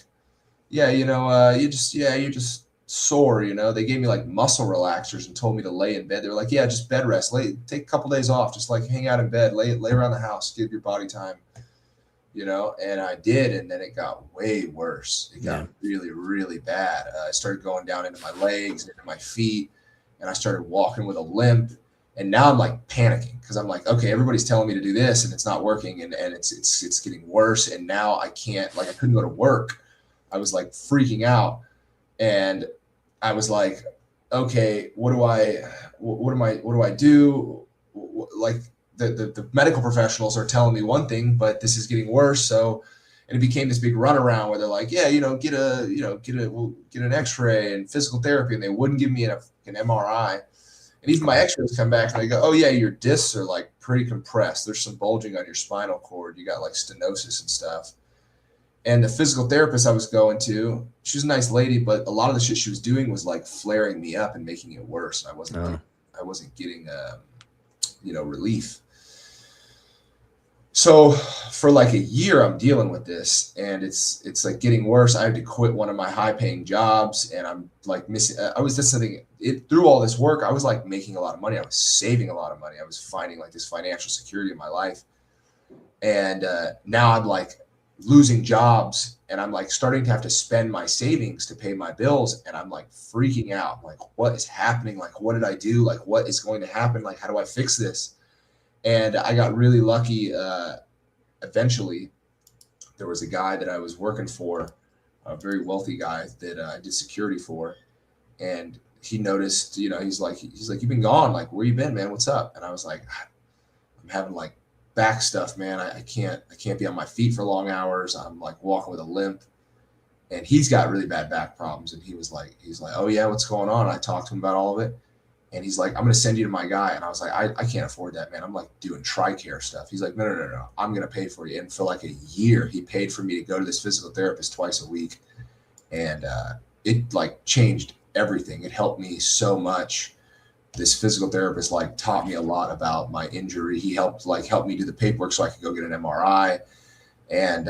yeah, you're just sore, you know. They gave me like muscle relaxers and told me to lay in bed. They were like, yeah, just bed rest, take a couple days off, just like hang out in bed, lay around the house, give your body time, you know. And I did, and then it got way worse. It got really, really bad. I started going down into my legs, into my feet, and I started walking with a limp. And now I'm like panicking because I'm like, okay, everybody's telling me to do this and it's not working, and it's getting worse. And now I can't, like, I couldn't go to work. I was like freaking out, and I was like, okay, what do I do? Like the medical professionals are telling me one thing, but this is getting worse. So, and it became this big runaround where they're like, yeah, we'll get an X-ray and physical therapy, and they wouldn't give me an MRI. And even my X-rays come back and they go, oh yeah, your discs are like pretty compressed. There's some bulging on your spinal cord. You got like stenosis and stuff. And the physical therapist I was going to, she was a nice lady, but a lot of the shit she was doing was like flaring me up and making it worse. And I wasn't getting, relief. So for like a year, I'm dealing with this, and it's like getting worse. I had to quit one of my high paying jobs, and I'm like missing, through all this work, I was like making a lot of money. I was saving a lot of money. I was finding like this financial security in my life. And now I'm like losing jobs, and I'm like starting to have to spend my savings to pay my bills. And I'm like freaking out. I'm like, what is happening? Like, what did I do? Like, what is going to happen? Like, how do I fix this? And I got really lucky. Eventually, there was a guy that I was working for, a very wealthy guy that I did security for. And he noticed, he's like, you've been gone. Like, where you been, man? What's up? And I was like, I'm having like back stuff, man. I can't be on my feet for long hours. I'm like walking with a limp. And he's got really bad back problems. And he's like, oh yeah, what's going on? And I talked to him about all of it. And he's like, I'm going to send you to my guy. And I was like, I can't afford that, man. I'm like doing TRICARE stuff. He's like, no. I'm going to pay for you. And for like a year, he paid for me to go to this physical therapist twice a week. And it like changed everything. It helped me so much. This physical therapist like taught me a lot about my injury. He helped me do the paperwork so I could go get an MRI, and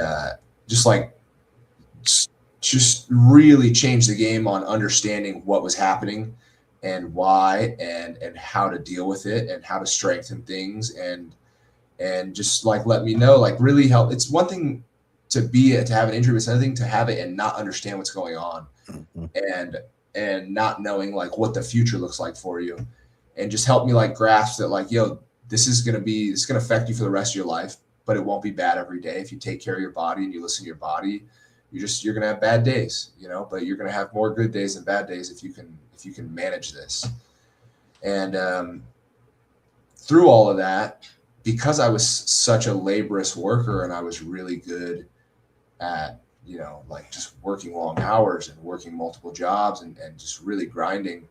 just really changed the game on understanding what was happening and why, and how to deal with it and how to strengthen things, and just like let me know, like really help. It's one thing to have an injury, but it's another thing to have it and not understand what's going on, and not knowing like what the future looks like for you, and just help me like grasp that like, yo, this is going to affect you for the rest of your life, but it won't be bad every day. If you take care of your body and you listen to your body, you're going to have bad days, but you're going to have more good days than bad days if you can manage this. And through all of that, because I was such a laborious worker and I was really good at, like just working long hours and working multiple jobs and just really grinding,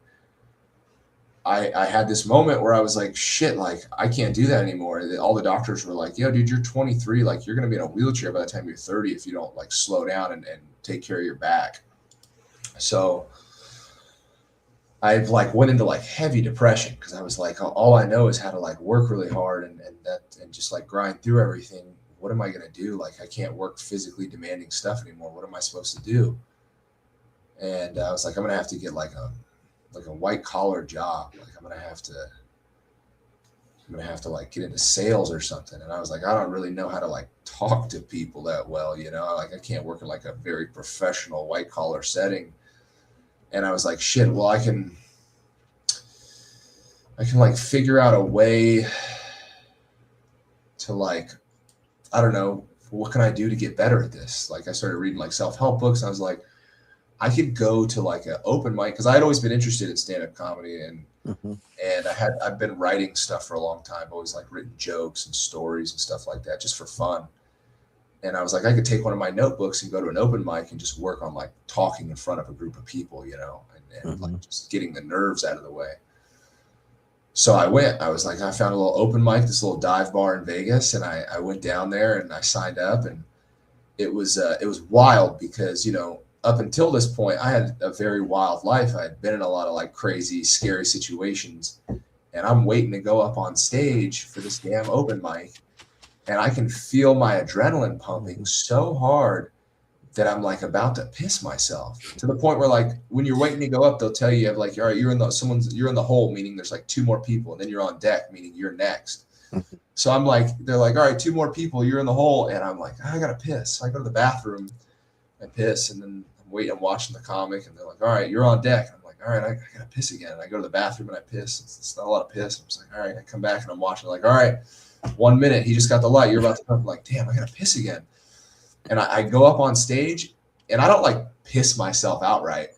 I had this moment where I was like, shit, like I can't do that anymore. All the doctors were like, yo, dude, you're 23. Like you're going to be in a wheelchair by the time you're 30 if you don't like slow down and take care of your back. So I like went into like heavy depression because I was like, all I know is how to like work really hard and just like grind through everything. What am I going to do? Like, I can't work physically demanding stuff anymore. What am I supposed to do? And I was like, I'm going to have to get like a white collar job. Like I'm going to have to like get into sales or something. And I was like, I don't really know how to like talk to people that well, like I can't work in like a very professional white collar setting. And I was like, shit, well, I can like figure out a way to like, I don't know, what can I do to get better at this? Like I started reading like self-help books. And I was like, I could go to like an open mic because I had always been interested in stand-up comedy and I've been writing stuff for a long time. I've always like written jokes and stories and stuff like that just for fun. And I was like, I could take one of my notebooks and go to an open mic and just work on like talking in front of a group of people, and like just getting the nerves out of the way. So I went. I was like, I found a little open mic, this little dive bar in Vegas, and I went down there and I signed up, and it was wild because up until this point I had a very wild life. I had been in a lot of like crazy, scary situations, and I'm waiting to go up on stage for this damn open mic, and I can feel my adrenaline pumping so hard, that I'm like about to piss myself, to the point where like when you're waiting to go up, they'll tell you, you have like, all right, you're in the hole, meaning there's like 2 more people, and then you're on deck, meaning you're next. So I'm like, they're like, all right, 2 more people, you're in the hole, and I'm like, I gotta piss. So I go to the bathroom, I piss, and then I'm watching the comic, and they're like, all right, you're on deck. And I'm like, all right, I gotta piss again. And I go to the bathroom and I piss. It's not a lot of piss. I'm just like, all right, I come back and I'm watching, like, all right, 1 minute, he just got the light, you're about to come. I'm like, damn, I gotta piss again. And I go up on stage, and I don't like piss myself outright,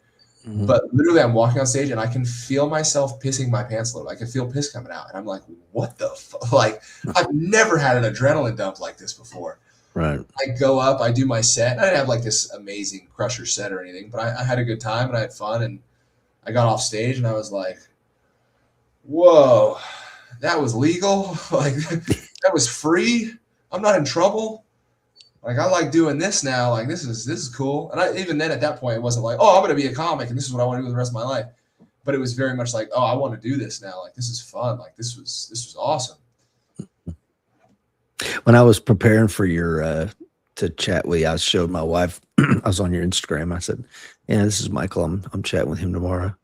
but literally I'm walking on stage and I can feel myself pissing my pants a little. I can feel piss coming out, and I'm like, what the fuck? Like, I've never had an adrenaline dump like this before. Right. I go up, I do my set. I didn't have like this amazing crusher set or anything, but I had a good time and I had fun. And I got off stage and I was like, whoa, that was legal. Like, that was free. I'm not in trouble. Like, I like doing this now. Like, this is cool. And even then at that point, it wasn't like, oh, I'm going to be a comic and this is what I want to do with the rest of my life. But it was very much like, oh, I want to do this now. Like, this is fun. Like, this was awesome. When I was preparing for your to chat with you, I showed my wife. I was on your Instagram. I said, "Yeah, this is Michael. I'm chatting with him tomorrow."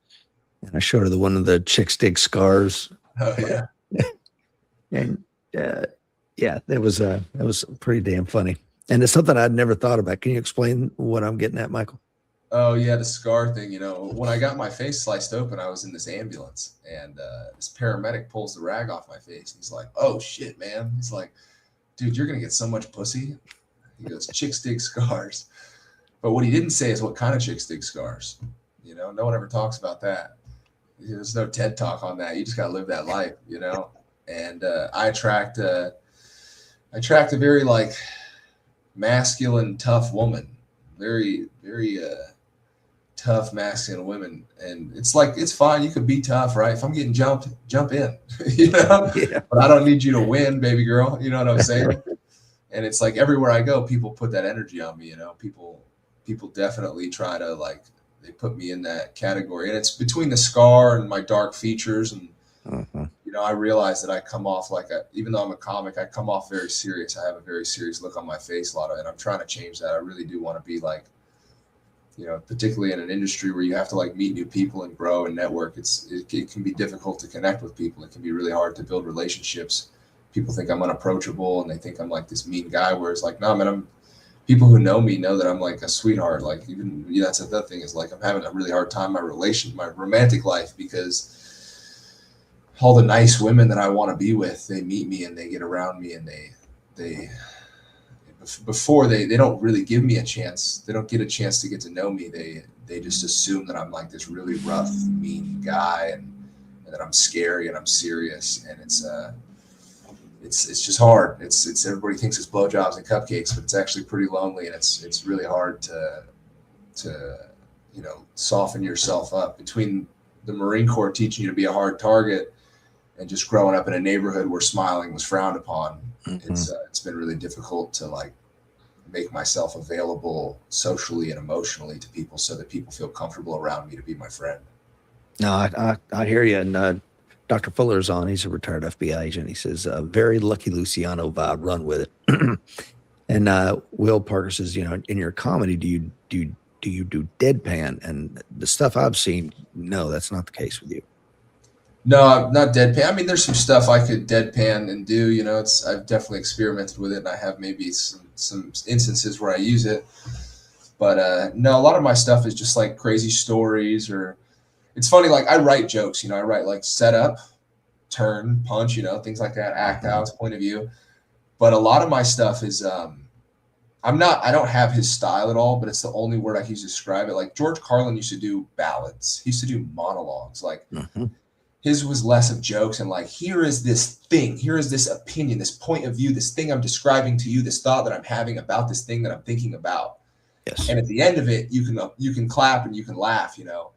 And I showed her one of the chick stick scars. Oh yeah, and yeah, that was pretty damn funny. And it's something I'd never thought about. Can you explain what I'm getting at, Michael? Oh yeah, the scar thing. You know, when I got my face sliced open, I was in this ambulance, and this paramedic pulls the rag off my face. He's like, "Oh shit, man!" He's like, "Dude, you're gonna get so much pussy." He goes, "Chick stick scars," but what he didn't say is what kind of chick stick scars. You know, no one ever talks about that. There's no TED talk on that. You just gotta live that life, you know. And I attract a very like masculine, tough woman, very tough, masculine women. And it's like, it's fine. You could be tough, right? If I'm getting jumped, jump in, you know. Yeah. But I don't need you to win, baby girl. You know what I'm saying? And it's like everywhere I go, people put that energy on me. You know, people definitely try to like, they put me in that category. And it's between the scar and my dark features. And, you know, I realize that I come off like, even though I'm a comic, I come off very serious. I have a very serious look on my face a lot of it. And I'm trying to change that. I really do want to be like, you know, particularly in an industry where you have to like meet new people and grow and network. It can be difficult to connect with people. It can be really hard to build relationships. People think I'm unapproachable and they think I'm like this mean guy, where it's like, no, man, people who know me know that I'm like a sweetheart. Like, even, you know, that's another thing, is like, I'm having a really hard time in my romantic life, because all the nice women that I want to be with, they meet me and they get around me, and they before they don't really give me a chance. They don't get a chance to get to know me. They just assume that I'm like this really rough, mean guy, and that I'm scary and I'm serious. And it's just hard. It's everybody thinks it's blowjobs and cupcakes, but it's actually pretty lonely, and it's really hard to you know, soften yourself up between the Marine Corps teaching you to be a hard target and just growing up in a neighborhood where smiling was frowned upon. It's been really difficult to like make myself available socially and emotionally to people, so that people feel comfortable around me to be my friend. No, I hear you. And Dr. Fuller's on. He's a retired FBI agent. He says, very Lucky Luciano vibe, run with it. And Will Parker says, you know, in your comedy, do you do deadpan? And the stuff I've seen, no, that's not the case with you. No, not deadpan. I mean, there's some stuff I could deadpan and do, you know, I've definitely experimented with it, and I have maybe some instances where I use it. But no, a lot of my stuff is just like crazy stories, or it's funny, like I write jokes, you know, I write like setup, turn, punch, you know, things like that, act out, point of view. But a lot of my stuff is I don't have his style at all, but it's the only word I can use to describe it. Like George Carlin used to do ballads. He used to do monologues. Like his was less of jokes and like, here is this thing, here is this opinion, this point of view, this thing I'm describing to you, this thought that I'm having about this thing that I'm thinking about. Yes. And at the end of it, you can clap and you can laugh, you know.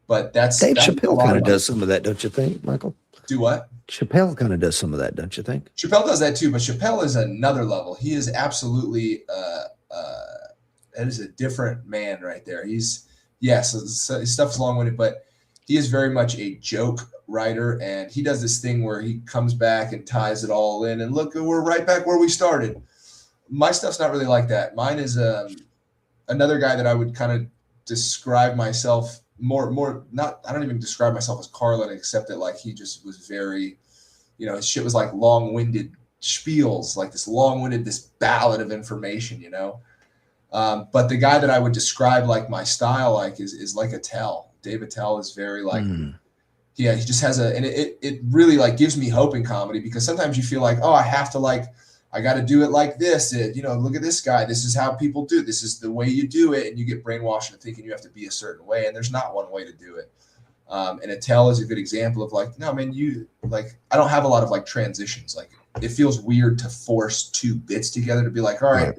But that's Dave Chappelle kind of does some of that, don't you think, Michael? Do what? Chappelle kind of does some of that, don't you think? Chappelle does that too, but Chappelle is another level. He is absolutely that is a different man right there. His stuff's long-winded, but he is very much a joke writer, and he does this thing where he comes back and ties it all in, and look, we're right back where we started. My stuff's not really like that. Mine is another guy that I would kind of describe myself more not, I don't even describe myself as Carlin, except that like he just was very, his shit was like long-winded spiels, like this ballad of information, but the guy that I would describe like my style like is like Attell. Dave Attell is very like, yeah, he just has and it really like gives me hope in comedy, because sometimes you feel like, oh, I got to do it like this. Look at this guy. This is how people do. This is the way you do it. And you get brainwashed into thinking you have to be a certain way. And there's not one way to do it. And Attell is a good example of like, no, man, I don't have a lot of like transitions. Like it feels weird to force two bits together to be like, all right,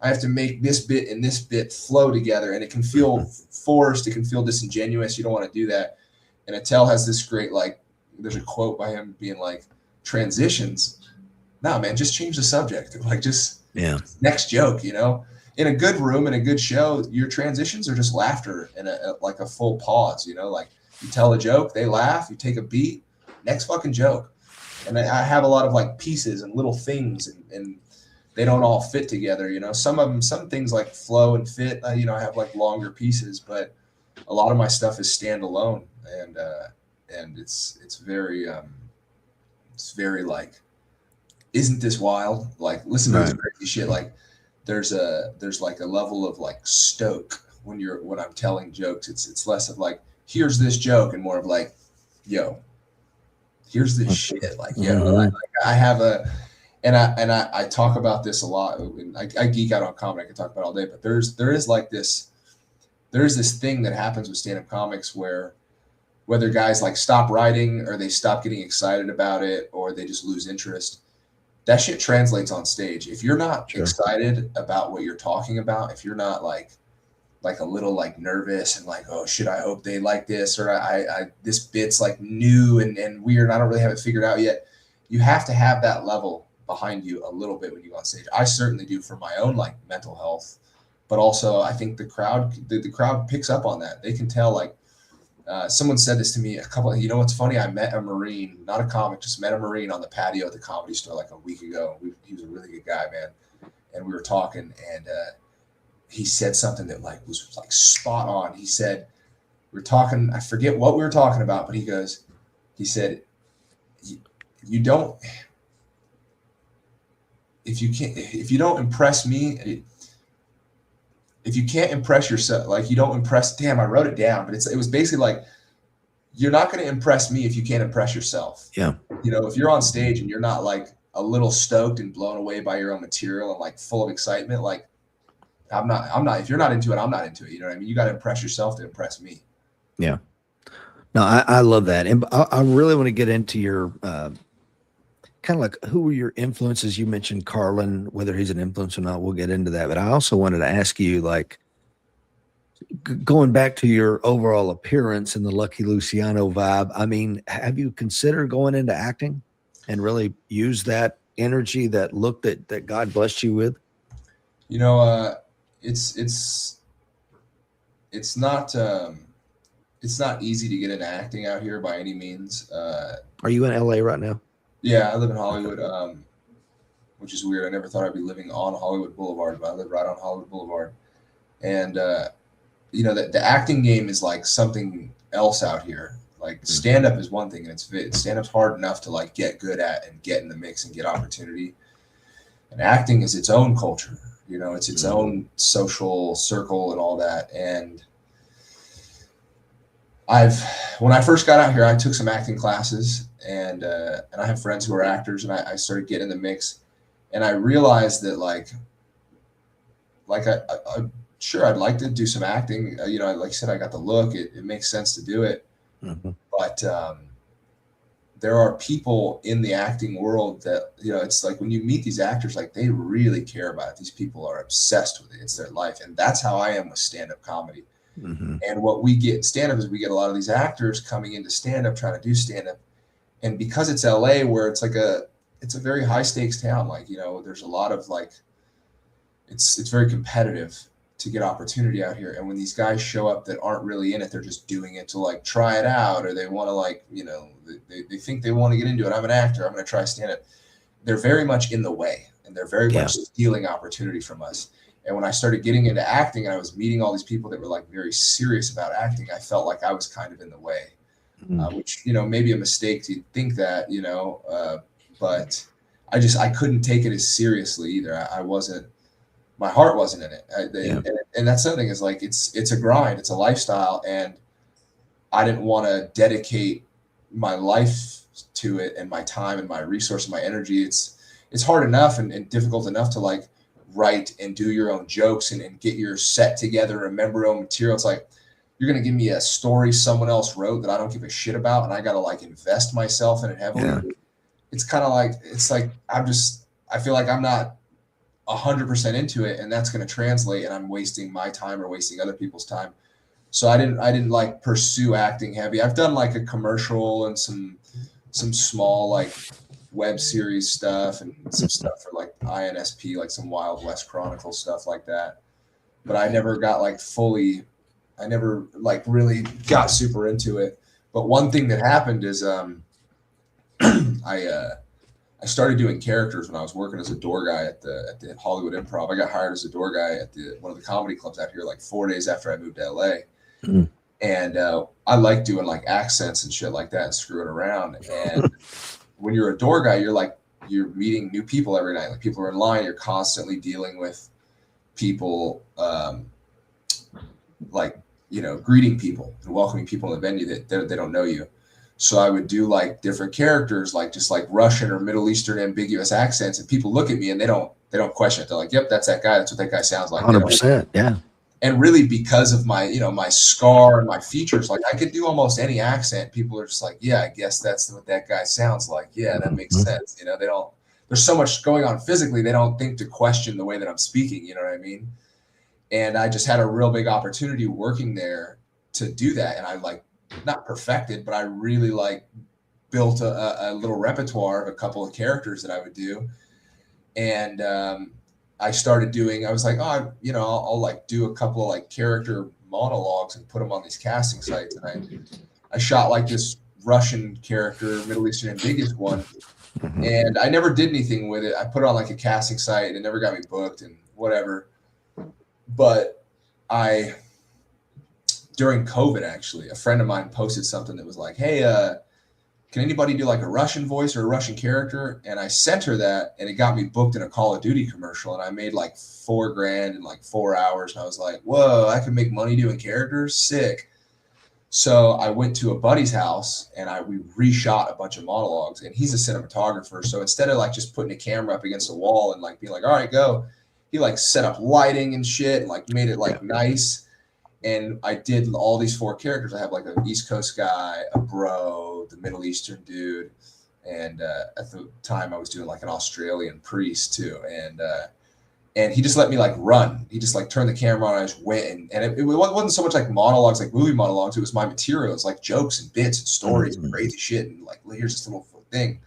I have to make this bit and this bit flow together. And it can feel forced. It can feel disingenuous. You don't want to do that. And Attell has this great, like, there's a quote by him being like, transitions. No, man, just change the subject. Like, just next joke, in a good room, in a good show, your transitions are just laughter and like a full pause, like you tell a joke, they laugh, you take a beat, next fucking joke. And I have a lot of like pieces and little things, and they don't all fit together. Some things like flow and fit, I have like longer pieces, but a lot of my stuff is standalone, and it's very like, isn't this wild? Like, listen to this crazy shit. Like, there's like a level of like stoke when I'm telling jokes. It's less of like, here's this joke, and more of like, yo, here's this shit. Like, yo, I have and I talk about this a lot. I geek out on comedy. I can talk about it all day, but there's this thing that happens with stand-up comics where whether guys like stop writing or they stop getting excited about it or they just lose interest, that shit translates on stage. If you're not excited about what you're talking about, if you're not like a little like nervous and like, oh shit, I hope they like this, or I this bit's like new and weird, and I don't really have it figured out yet. You have to have that level behind you a little bit when you go on stage. I certainly do for my own like mental health, but also I think the crowd picks up on that. They can tell like, someone said this to me what's funny? I met a Marine, not a comic, just met a Marine on the patio at the Comedy Store like a week ago. He was a really good guy, man. And we were talking, and he said something that like was like spot on. He said, we're talking, I forget what we were talking about, but he said, you don't, if you don't impress me, if you can't impress yourself, like you don't impress, damn, I wrote it down, but it was basically like, you're not going to impress me if you can't impress yourself. Yeah. If you're on stage and you're not like a little stoked and blown away by your own material and like full of excitement, like I'm not, if you're not into it, I'm not into it. You know what I mean? You got to impress yourself to impress me. Yeah. No, I love that. And I really want to get into your, kind of like, who were your influences? You mentioned Carlin, whether he's an influence or not, we'll get into that. But I also wanted to ask you, like, going back to your overall appearance and the Lucky Luciano vibe, I mean, have you considered going into acting and really use that energy, that look that God blessed you with? It's not easy to get into acting out here by any means. Are you in LA right now? Yeah, I live in Hollywood, which is weird. I never thought I'd be living on Hollywood Boulevard, but I live right on Hollywood Boulevard. And, the acting game is like something else out here. Like stand-up is one thing, and stand-up's hard enough to like get good at and get in the mix and get opportunity. And acting is its own culture. It's its own social circle and all that. And when I first got out here, I took some acting classes, and I have friends who are actors, and I started getting in the mix, and I realized that like I sure I'd like to do some acting. Like you said, I got the look. It makes sense to do it, but there are people in the acting world that it's like when you meet these actors, like they really care about it. These people are obsessed with it. It's their life, and that's how I am with stand-up comedy. And what we get in stand-up is we get a lot of these actors coming into stand-up trying to do stand-up. And because it's LA, where it's a very high stakes town, like, there's a lot of like, it's very competitive to get opportunity out here. And when these guys show up that aren't really in it, they're just doing it to like try it out, or they want to like, they think they want to get into it. I'm an actor, I'm going to try stand up. They're very much in the way, and they're very much stealing opportunity from us. And when I started getting into acting and I was meeting all these people that were like very serious about acting, I felt like I was kind of in the way, which, you know, maybe a mistake to think that, you know, but I couldn't take it as seriously either. I wasn't, my heart wasn't in it. And that's something is like, it's a grind, it's a lifestyle. And I didn't want to dedicate my life to it and my time and my resource and my energy. It's hard enough and difficult enough to like write and do your own jokes and get your set together, remember your own material. It's like, you're going to give me a story someone else wrote that I don't give a shit about. And I got to like invest myself in it heavily. Yeah. It's kind of like, it's like, I feel like I'm not 100% into it, and that's going to translate and I'm wasting my time or wasting other people's time. So I didn't like pursue acting heavy. I've done like a commercial and some small like web series stuff and some stuff for like INSP, like some Wild West Chronicle stuff like that. But I never got like I never like really got super into it. But one thing that happened is I started doing characters when I was working as a door guy at the Hollywood Improv. I got hired as a door guy at one of the comedy clubs out here like 4 days after I moved to LA. Mm. And I like doing like accents and shit like that and screwing around. And when you're a door guy, you're meeting new people every night. Like people are in line. You're constantly dealing with people, like, you know, greeting people and welcoming people in the venue that they don't know you. So I would do like different characters, like just like Russian or Middle Eastern ambiguous accents, and people look at me and they don't question it. They're like, "Yep, that's that guy. That's what that guy sounds like." 100%, yeah. And really, because of my, you know, my scar and my features, like I could do almost any accent. People are just like, "Yeah, I guess that's what that guy sounds like." Yeah, that makes sense. You know, they don't. There's so much going on physically, they don't think to question the way that I'm speaking. You know what I mean? And I just had a real big opportunity working there to do that, and I like. Not perfected, but I really like built a little repertoire of a couple of characters that I would do. And I started doing, I was like, oh, you know, I'll like do a couple of like character monologues and put them on these casting sites. And I shot like this Russian character, Middle Eastern ambiguous one. And I never did anything with it. I put it on like a casting site and it never got me booked and whatever. But during COVID, actually, a friend of mine posted something that was like, hey, can anybody do like a Russian voice or a Russian character? And I sent her that and it got me booked in a Call of Duty commercial. And I made like $4,000 in like 4 hours. And I was like, whoa, I can make money doing characters? Sick. So I went to a buddy's house and we reshot a bunch of monologues, and he's a cinematographer. So instead of like just putting a camera up against a wall and like being like, all right, go, he like set up lighting and shit and like made it like nice. And I did all these 4 characters. I have like an East Coast guy, a bro, the Middle Eastern dude. And at the time I was doing like an Australian priest too. And he just let me like run. He just like turned the camera on and I just went. And it wasn't so much like monologues, like movie monologues. It was my materials, like jokes and bits and stories and crazy shit. And like, here's this little thing.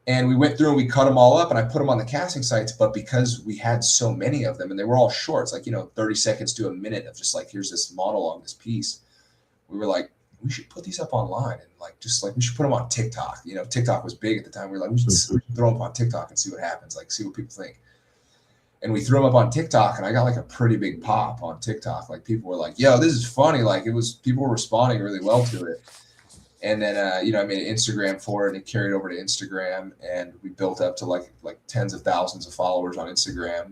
And we went through and we cut them all up and I put them on the casting sites. But because we had so many of them and they were all shorts, like, you know, 30 seconds to a minute of just like, here's this monologue, this piece. We were like, we should put these up online and like, just like, we should put them on TikTok. You know, TikTok was big at the time. We were like, we should throw them up on TikTok and see what happens, like see what people think. And we threw them up on TikTok and I got like a pretty big pop on TikTok. Like people were like, yo, this is funny. Like people were responding really well to it. And then, you know, I made an Instagram for it and it carried over to Instagram and we built up to like tens of thousands of followers on Instagram.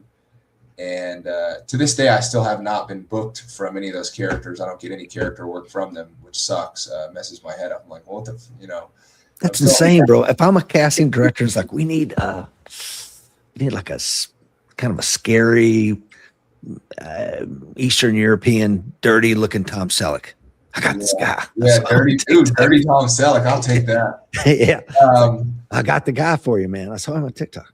And to this day, I still have not been booked from any of those characters. I don't get any character work from them, which sucks, messes my head up. I'm like, well, what the, you know. That's insane, bro. If I'm a casting director, it's like, we need like a kind of a scary Eastern European, dirty looking Tom Selleck. I got this guy. Yeah, dirty Tom Selleck. I'll take that. Yeah. I got the guy for you, man. I saw him on TikTok.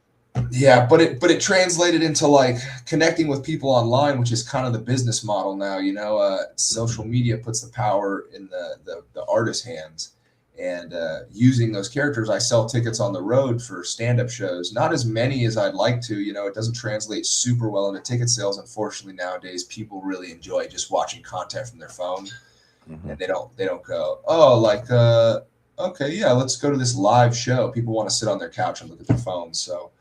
Yeah, but it translated into like connecting with people online, which is kind of the business model now. You know, social media puts the power in the artist's hands, and using those characters, I sell tickets on the road for stand-up shows. Not as many as I'd like to. You know, it doesn't translate super well into ticket sales. Unfortunately, nowadays people really enjoy just watching content from their phone. And they don't go, oh, like, okay, yeah, let's go to this live show. People want to sit on their couch and look at their phones. So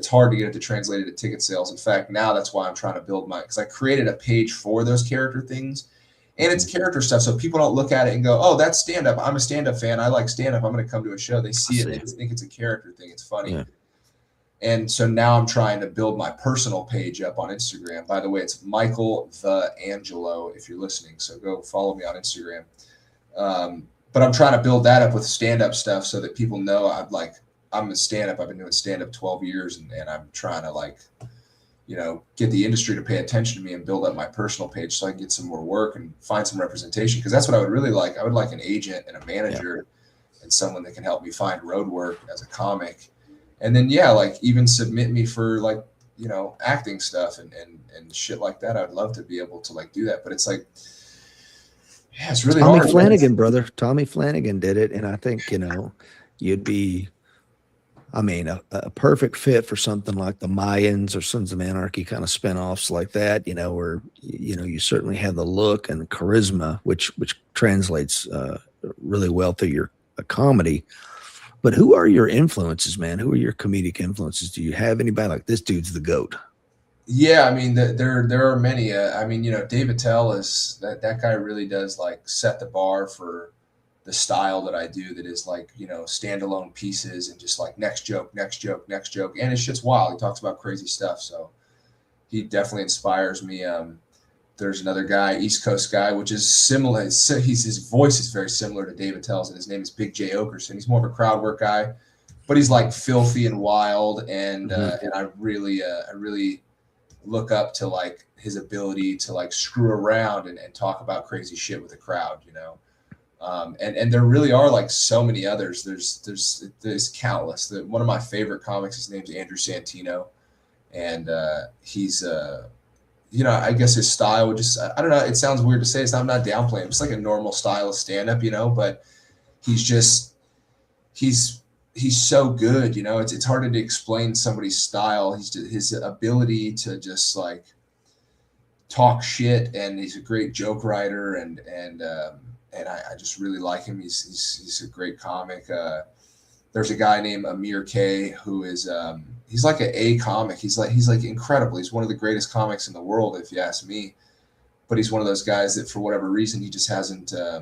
it's hard to get it to translate into ticket sales. In fact, now that's why I'm trying to build because I created a page for those character things, and it's character stuff. So people don't look at it and go, oh, that's stand up. I'm a stand up fan. I like stand up. I'm going to come to a show. They see it. They just think it's a character thing. It's funny. Yeah. And so now I'm trying to build my personal page up on Instagram. By the way, it's Michael the Angelo, if you're listening. So go follow me on Instagram. But I'm trying to build that up with stand-up stuff so that people know I'm a stand-up. I've been doing stand-up 12 years, and I'm trying to get the industry to pay attention to me and build up my personal page so I can get some more work and find some representation. Because that's what I would really like. I would like an agent and a manager and someone that can help me find road work as a comic. And then, even submit me for acting stuff and shit like that. I'd love to be able to do that. But it's it's really hard. Tommy Flanagan, brother. Tommy Flanagan did it. And I think, you'd be, a perfect fit for something like the Mayans or Sons of Anarchy kind of spinoffs like that, where, you certainly have the look and the charisma, which translates really well through your comedy. But who are your influences, man? Who are your comedic influences? Do you have anybody like this dude's the GOAT? Yeah, there are many. Dave Attell is that guy really does set the bar for the style that I do. That is standalone pieces and just next joke, next joke, next joke, and it's just wild. He talks about crazy stuff, so he definitely inspires me. There's another guy, East Coast guy, which is similar. His voice is very similar to Dave Attell's, and his name is Big J Okerson. He's more of a crowd work guy, but he's filthy and wild, and I really look up to his ability to screw around and talk about crazy shit with the crowd, and there really are so many others. There's countless. One of my favorite comics, his name's Andrew Santino, and he's I guess his style would just, I don't know, it sounds weird to say, I'm not downplaying. It's a normal style of stand-up, but he's so good, it's hard to explain somebody's style. His ability to just talk shit, and he's a great joke writer, and I just really like him. He's a great comic. There's a guy named Amir K who is he's an A comic. He's incredible. He's one of the greatest comics in the world, if you ask me. But he's one of those guys that for whatever reason he just hasn't. I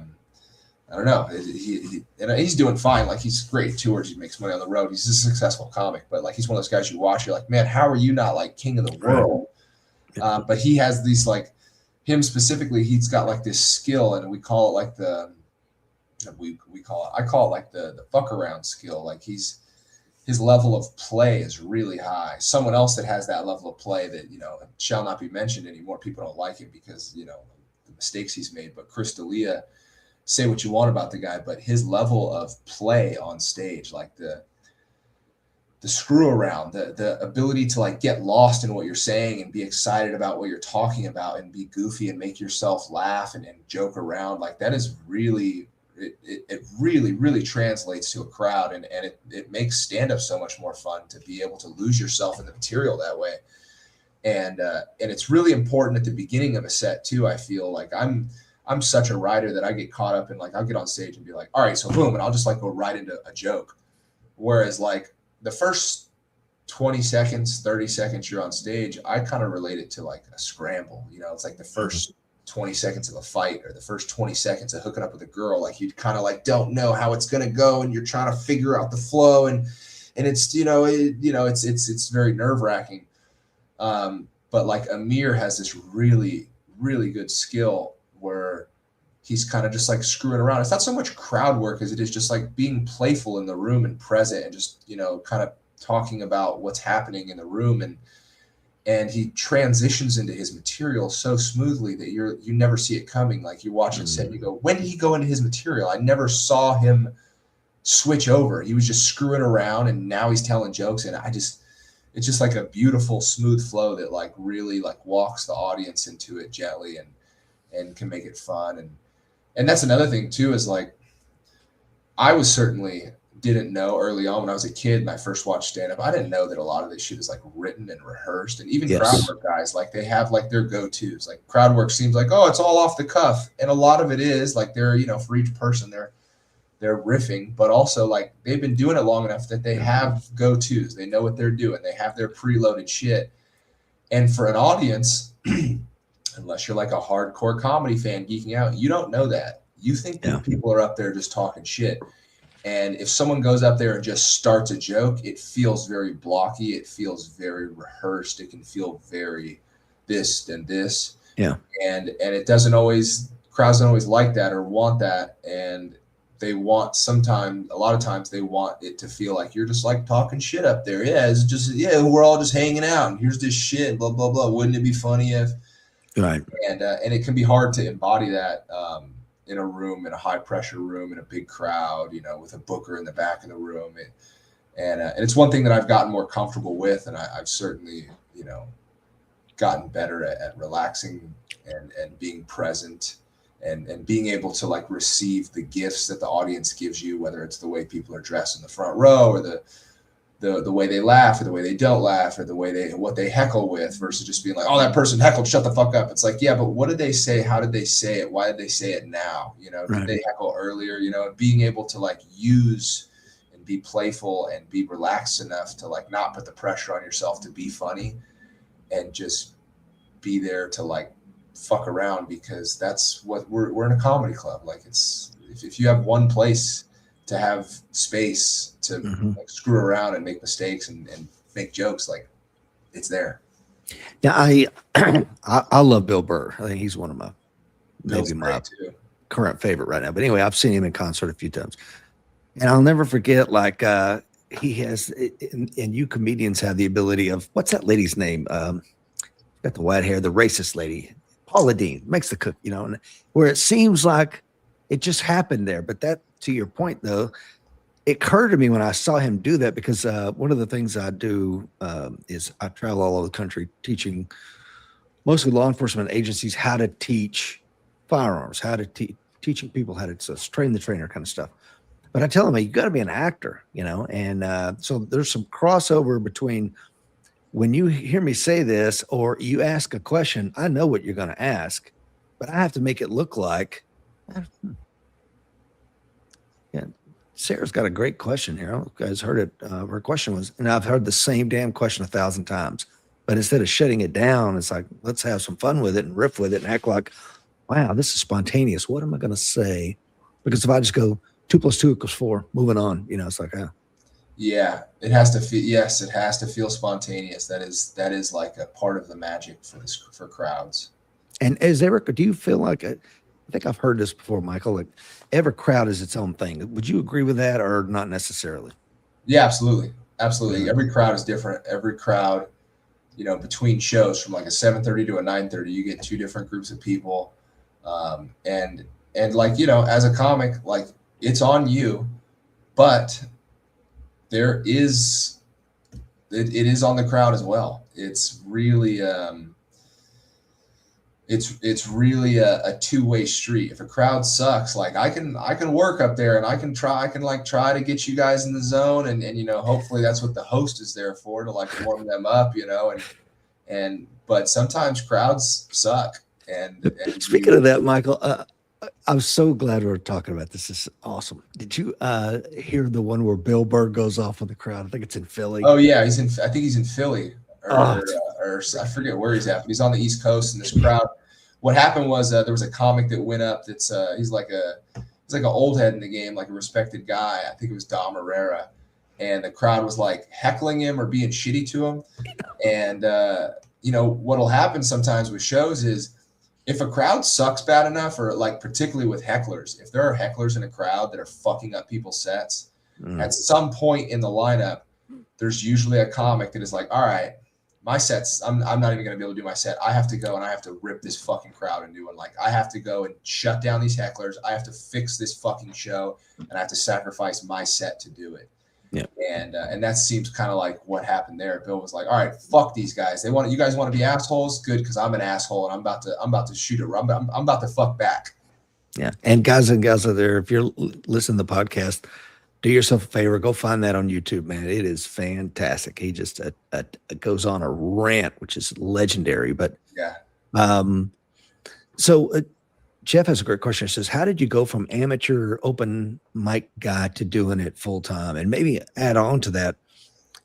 don't know. He's doing fine. He's great tours. He makes money on the road. He's a successful comic. But he's one of those guys you watch. You're like, man, how are you not king of the world? But he has these him specifically. He's got this skill, and we call it I call it the fuck around skill. His level of play is really high. Someone else that has that level of play that, shall not be mentioned anymore. People don't like him because, the mistakes he's made. But Chris D'Elia, say what you want about the guy, but his level of play on stage, the screw around, the ability to get lost in what you're saying and be excited about what you're talking about and be goofy and make yourself laugh and joke around, that is really, it really, really translates to a crowd, and it makes stand-up so much more fun to be able to lose yourself in the material that way. And it's really important at the beginning of a set too. I feel I'm such a writer that I get caught up in I'll get on stage and be all right, so boom, and I'll just go right into a joke. Whereas the first 20 seconds, 30 seconds you're on stage, I kind of relate it to a scramble. It's the first 20 seconds of a fight, or the first 20 seconds of hooking up with a girl. You kind of don't know how it's going to go, and you're trying to figure out the flow, and it's it's very nerve-wracking. But Amir has this really, really good skill where he's kind of just screwing around. It's not so much crowd work as it is just being playful in the room and present, and just kind of talking about what's happening in the room, and he transitions into his material so smoothly that you never see it coming. You watch it set and you go, when did he go into his material? I never saw him switch over. He was just screwing around, and now he's telling jokes, and it's just a beautiful smooth flow that really walks the audience into it gently and can make it fun. And that's another thing too, is I was certainly didn't know early on when I was a kid and I first watched stand-up. I didn't know that a lot of this shit is written and rehearsed. And even crowd work guys, they have their go-tos. Crowd work seems oh, it's all off the cuff, and a lot of it is they're for each person they're riffing, but also like they've been doing it long enough that they have go-tos. They know what they're doing. They have their preloaded shit. And for an audience, unless you're like a hardcore comedy fan geeking out, you don't know that. You think that people are up there just talking shit. And if someone goes up there and just starts a joke, it feels very blocky. It feels very rehearsed. It can feel very this and this. Yeah. And it doesn't always, crowds don't always like that or want that. And they want a lot of times they want it to feel like you're just like talking shit up there. Yeah, it's just, we're all just hanging out and here's this shit, blah, blah, blah. Wouldn't it be funny if? Right. And it can be hard to embody that in a room, in a high pressure room, in a big crowd, with a booker in the back of the room. And it's one thing that I've gotten more comfortable with. And I've certainly, gotten better at relaxing and being present and being able to like receive the gifts that the audience gives you, whether it's the way people are dressed in the front row or the way they laugh or the way they don't laugh or what they heckle with versus just being like, oh, that person heckled, shut the fuck up. It's like, yeah, but what did they say? How did they say it? Why did they say it now? Did they heckle earlier? Being able to like use and be playful and be relaxed enough to like not put the pressure on yourself to be funny and just be there to like fuck around, because that's what we're in a comedy club. Like it's, if you have one place to have space to like screw around and make mistakes and make jokes, like it's there. Yeah, I love Bill Burr. I think he's one of my current favorite right now. But anyway, I've seen him in concert a few times, and I'll never forget. Like he has, and you comedians have the ability of, what's that lady's name? Got the white hair, the racist lady, Paula Deen, makes the cook. And where it seems like it just happened there, but that. To your point, though, it occurred to me when I saw him do that, because one of the things I do is I travel all over the country teaching mostly law enforcement agencies how to teach firearms, how to teaching people how to train the trainer kind of stuff. But I tell them, you got to be an actor, and so there's some crossover between when you hear me say this or you ask a question, I know what you're going to ask, but I have to make it look like, yeah, Sarah's got a great question here. You guys heard it. Her question was, and I've heard the same damn question 1,000 times, but instead of shutting it down, it's like, let's have some fun with it and riff with it and act like, wow, this is spontaneous. What am I going to say? Because if I just go 2 + 2 = 4, moving on, it's like, yeah, it has to feel, yes, it has to feel spontaneous. That is like a part of the magic for crowds. And do you feel like I think I've heard this before, Michael, like every crowd is its own thing. Would you agree with that or not necessarily? Yeah, absolutely. Absolutely. Every crowd is different. Every crowd, between shows from like a 7:30 to a 9:30, you get 2 different groups of people. And like, as a comic, like it's on you, but it is on the crowd as well. It's really, it's really a two-way street. If a crowd sucks, like I can work up there and I can try to get you guys in the zone and hopefully that's what the host is there for, to like warm them up, but sometimes crowds suck. And speaking of that, Michael, I'm so glad we're talking about this. This is awesome. Did you hear the one where Bill Burr goes off on the crowd? I think it's in Philly. Oh yeah, I think he's in Philly or I forget where he's at, but he's on the East Coast, and this crowd. What happened was there was a comic that went up. That's he's like an old head in the game, like a respected guy. I think it was Dom Herrera, and the crowd was like heckling him or being shitty to him. And what'll happen sometimes with shows is if a crowd sucks bad enough, or like particularly with hecklers, if there are hecklers in a crowd that are fucking up people's sets, at some point in the lineup, there's usually a comic that is like, all right, my sets, I'm not even going to be able to do my set. I have to go and I have to rip this fucking crowd a new one. Like I have to go and shut down these hecklers. I have to fix this fucking show, and I have to sacrifice my set to do it. Yeah. And that seems kind of like what happened there. Bill was like, all right, fuck these guys. You guys want to be assholes? Good. Cause I'm an asshole and I'm about to shoot it. I'm about to fuck back. Yeah. And guys and gals out there, if you're listening to the podcast, do yourself a favor, go find that on YouTube, man. It is fantastic. He just goes on a rant, which is legendary. But yeah. So Jeff has a great question. It says, how did you go from amateur open mic guy to doing it full time? And maybe add on to that.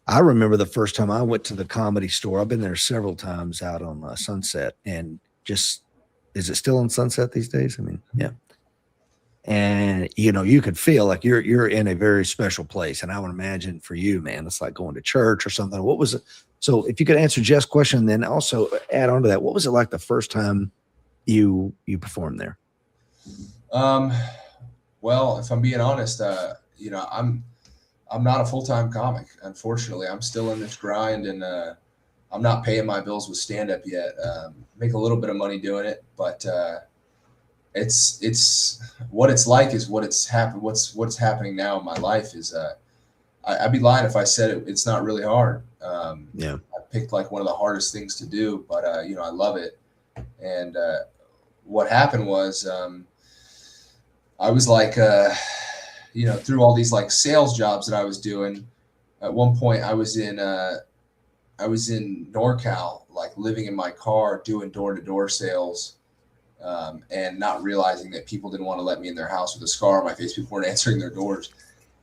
I remember the first time I went to the comedy store. I've been there several times out on Sunset, and just, is it still on Sunset these days? I mean, yeah. And you could feel like you're in a very special place. And I would imagine for you, man, it's like going to church or something. What was it? So if you could answer Jeff's question, then also add on to that, what was it like the first time you performed there? Um, well, if I'm being honest, I'm not a full time comic. Unfortunately, I'm still in this grind, and I'm not paying my bills with stand up yet. Make a little bit of money doing it, but it's what it's like is what it's happened. What's happening now in my life is I'd be lying if I said it's not really hard. Yeah. I picked like one of the hardest things to do, but I love it. And what happened was I was like, through all these like sales jobs that I was doing. At one point, I was in NorCal, like living in my car, doing door to door sales, and not realizing that people didn't want to let me in their house with a scar on my face. People weren't answering their doors.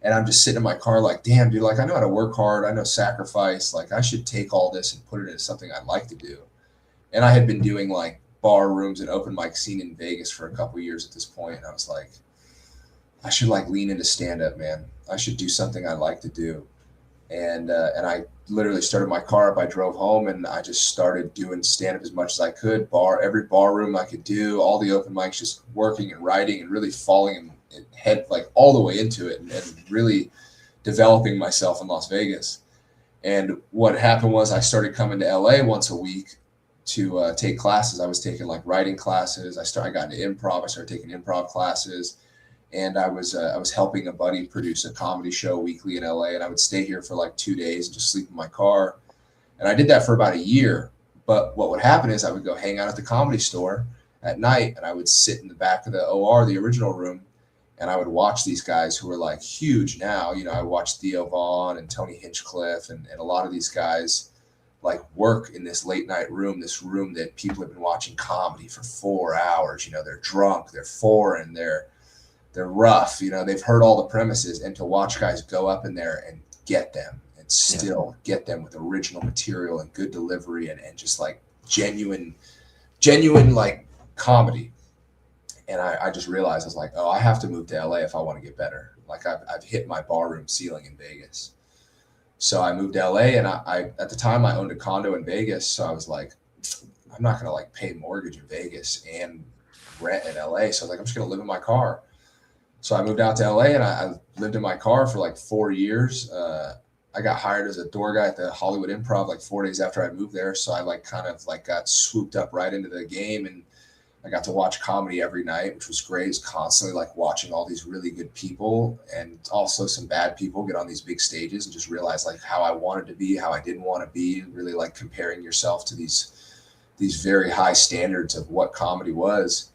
And I'm just sitting in my car like, damn, dude, like I know how to work hard. I know sacrifice. Like I should take all this and put it into something I'd like to do. And I had been doing like bar rooms and open mic scene in Vegas for a couple of years at this point. And I was like, I should like lean into stand up, man. I should do something I like to do. And I literally started my car up. I drove home and I just started doing stand up as much as I could. Every bar room I could do, all the open mics, just working and writing and really falling in head like all the way into it and really developing myself in Las Vegas. And what happened was I started coming to LA once a week to take classes. I was taking like writing classes. I got into improv. I started taking improv classes, and I was helping a buddy produce a comedy show weekly in LA. And I would stay here for like 2 days and just sleep in my car. And I did that for about a year. But what would happen is I would go hang out at the Comedy Store at night, and I would sit in the back of the OR, the original room, and I would watch these guys who were like huge now. I watched Theo Vaughn and Tony Hinchcliffe and a lot of these guys like work in this late night room, this room that people have been watching comedy for 4 hours. They're drunk, they're foreign, they're rough, they've heard all the premises, and to watch guys go up in there and get them and still get them with original material and good delivery and just like genuine like comedy. And I just realized I was like, oh, I have to move to LA if I want to get better. Like I've hit my barroom ceiling in Vegas. So I moved to LA, and I at the time I owned a condo in Vegas. So I was like, I'm not going to like pay mortgage in Vegas and rent in LA. So I was like, I'm just going to live in my car. So I moved out to LA, and I lived in my car for like 4 years. I got hired as a door guy at the Hollywood Improv like 4 days after I moved there. So I like kind of like got swooped up right into the game, and I got to watch comedy every night, which was great. It's constantly like watching all these really good people and also some bad people get on these big stages and just realize like how I wanted to be, how I didn't want to be, really like comparing yourself to these very high standards of what comedy was.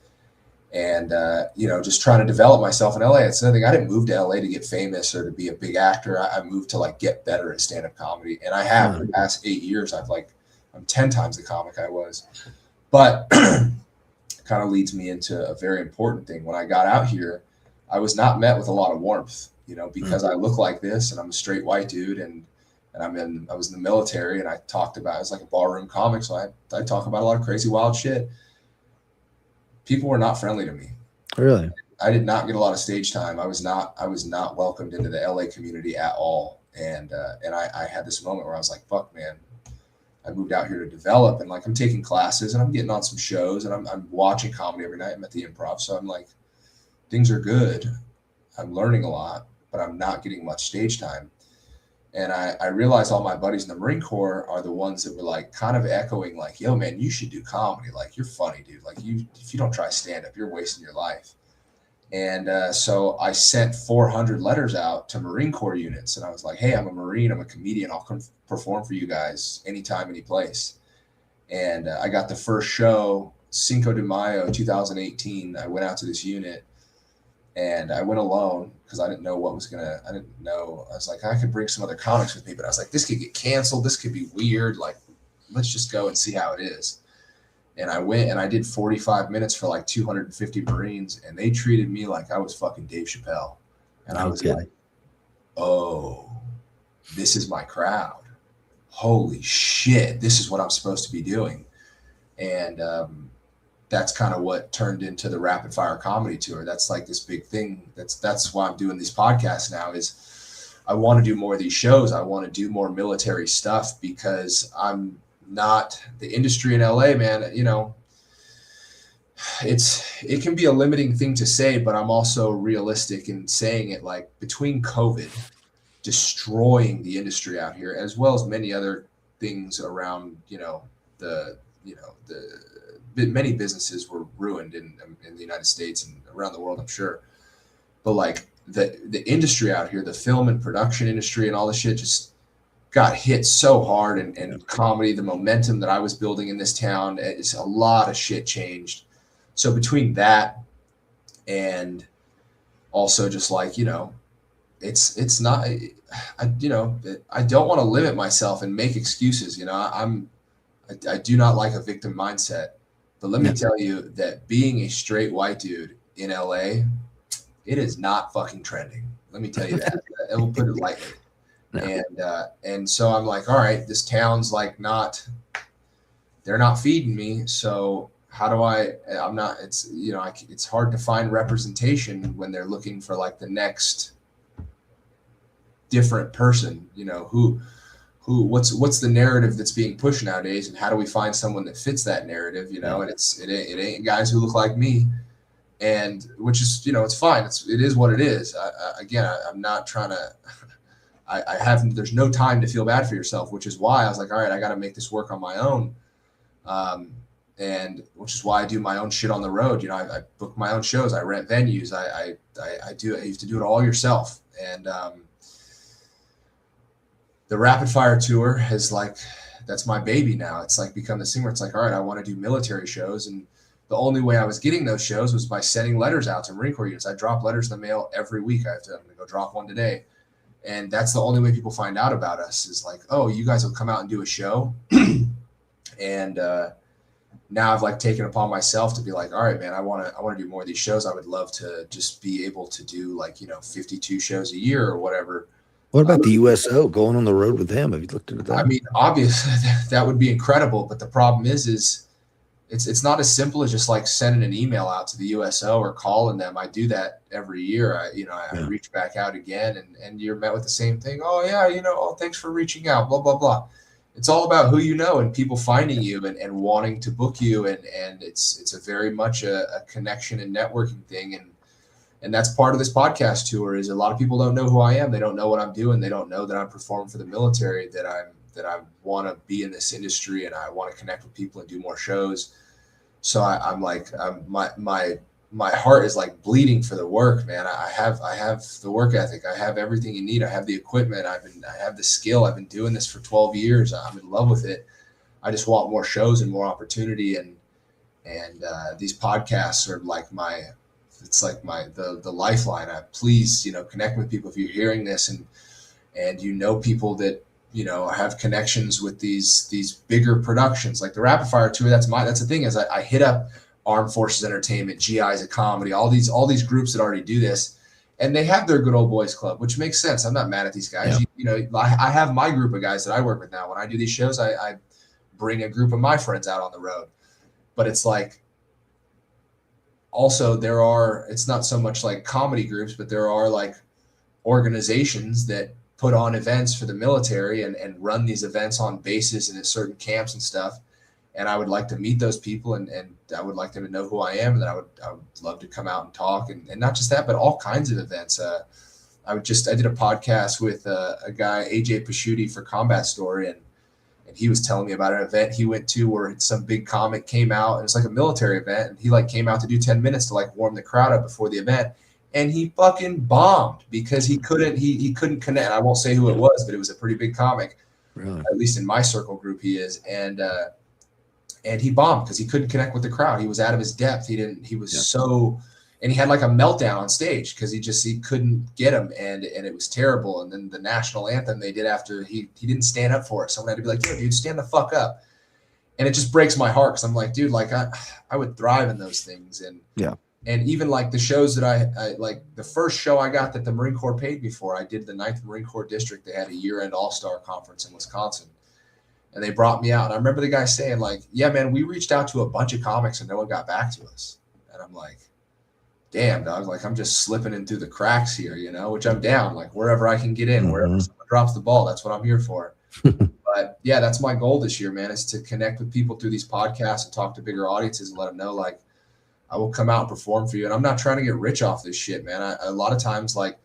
And, just trying to develop myself in LA. It's another thing. I didn't move to LA to get famous or to be a big actor. I moved to like get better at stand-up comedy. And I have for the past 8 years, I'm 10 times the comic I was. But kind of leads me into a very important thing. When I got out here, I was not met with a lot of warmth, because I look like this and I'm a straight white dude and I was in the military, and I was like a ballroom comic. So I talk about a lot of crazy, wild shit. People were not friendly to me. Really? I did not get a lot of stage time. I was not welcomed into the LA community at all. And I had this moment where I was like, fuck, man, I moved out here to develop, and like I'm taking classes and I'm getting on some shows and I'm watching comedy every night. I'm at the Improv. So I'm like, things are good. I'm learning a lot, but I'm not getting much stage time. And I realized all my buddies in the Marine Corps are the ones that were like kind of echoing like, yo, man, you should do comedy. Like, you're funny, dude. Like if you don't try stand up, you're wasting your life. And so I sent 400 letters out to Marine Corps units. And I was like, hey, I'm a Marine. I'm a comedian. I'll come perform for you guys anytime, any place. And I got the first show, Cinco de Mayo, 2018. I went out to this unit, and I went alone because I didn't know I was like, I could bring some other comics with me, but I was like, this could get canceled. This could be weird. Like, let's just go and see how it is. And I went and I did 45 minutes for like 250 Marines, and they treated me like I was fucking Dave Chappelle. And I was like, oh, this is my crowd. Holy shit, this is what I'm supposed to be doing. And that's kind of what turned into the Rapid Fire Comedy Tour. That's like this big thing. That's why I'm doing these podcasts now, is I want to do more of these shows. I want to do more military stuff, because I'm not the industry in LA, man. You know, it can be a limiting thing to say, but I'm also realistic in saying it. Like, between COVID destroying the industry out here, as well as many other things around, many businesses were ruined in the United States and around the world, I'm sure. But like the industry out here, the film and production industry and all the shit just got hit so hard, and comedy, the momentum that I was building in this town, it's a lot of shit changed. So between that and also just like, it's not, I don't want to limit myself and make excuses. I do not like a victim mindset, but let me tell you that being a straight white dude in LA, it is not fucking trending. Let me tell you that. I will put it lightly. And so I'm like, all right, this town's like they're not feeding me. So how do it's hard to find representation when they're looking for like the next different person, what's the narrative that's being pushed nowadays, and how do we find someone that fits that narrative, and it ain't guys who look like me, and which is, it's fine. It is what it is. I'm not trying to, there's no time to feel bad for yourself, which is why I was like, all right, I got to make this work on my own. And which is why I do my own shit on the road. I book my own shows. I rent venues. I you have to do it all yourself. And, the Rapid Fire Tour is like, that's my baby now. It's like become the thing where it's like, all right, I want to do military shows. And the only way I was getting those shows was by sending letters out to Marine Corps units. I drop letters in the mail every week. I'm going to go drop one today. And that's the only way people find out about us, is like, oh, you guys will come out and do a show. And now I've like taken upon myself to be like, all right, man, I want to do more of these shows. I would love to just be able to do like, 52 shows a year or whatever. What about the USO, going on the road with them? Have you looked into that? I mean, obviously that would be incredible, but the problem is it's not as simple as just like sending an email out to the USO or calling them. I do that every year. I reach back out again, and you're met with the same thing. Oh yeah, thanks for reaching out, blah, blah, blah. It's all about who you know and people finding you and wanting to book you. And it's a very much a connection and networking thing. And that's part of this podcast tour, is a lot of people don't know who I am. They don't know what I'm doing. They don't know that I'm performing for the military, that I want to be in this industry, and I want to connect with people and do more shows. So my heart is like bleeding for the work, man. I have the work ethic. I have everything you need. I have the equipment. I have the skill. I've been doing this for 12 years. I'm in love with it. I just want more shows and more opportunity. And these podcasts are like it's like the lifeline. Please, connect with people if you're hearing this, and people that, have connections with these bigger productions like the Rapid Fire Tour. That's the thing, is I hit up Armed Forces Entertainment, GI's of Comedy, all these groups that already do this, and they have their good old boys club, which makes sense. I'm not mad at these guys. Yeah. I have my group of guys that I work with now. When I do these shows, I bring a group of my friends out on the road, but it's like, also it's not so much like comedy groups, but there are like organizations that put on events for the military and run these events on bases and at certain camps and stuff. And I would like to meet those people, and I would like them to know who I am, and that I would love to come out and talk, and not just that, but all kinds of events. I did a podcast with a guy, AJ Pashuti, for Combat Story, and he was telling me about an event he went to where some big comic came out, and it's like a military event, and he like came out to do 10 minutes to like warm the crowd up before the event, and he fucking bombed because he couldn't connect. I won't say who it was, but it was a pretty big comic. Really? At least in my circle group he is, and he bombed because he couldn't connect with the crowd. He was out of his depth. And he had like a meltdown on stage because he couldn't get him, and it was terrible. And then the national anthem they did after, he didn't stand up for it. Someone had to be like, yo, dude, stand the fuck up. and it just breaks my heart because I'm like, dude, like I would thrive in those things. Yeah. And even like the shows that I like, the first show I got that the Marine Corps paid me for, I did the 9th Marine Corps District. They had a year-end all-star conference in Wisconsin, and they brought me out. And I remember the guy saying like, yeah, man, we reached out to a bunch of comics and no one got back to us. And I'm like, damn, dog, like I'm just slipping in through the cracks here, you know, which I'm down, like wherever I can get in, wherever someone drops the ball, that's what I'm here for. But yeah, that's my goal this year, man, is to connect with people through these podcasts and talk to bigger audiences and let them know, like, I will come out and perform for you. And I'm not trying to get rich off this shit, man. A lot of times, like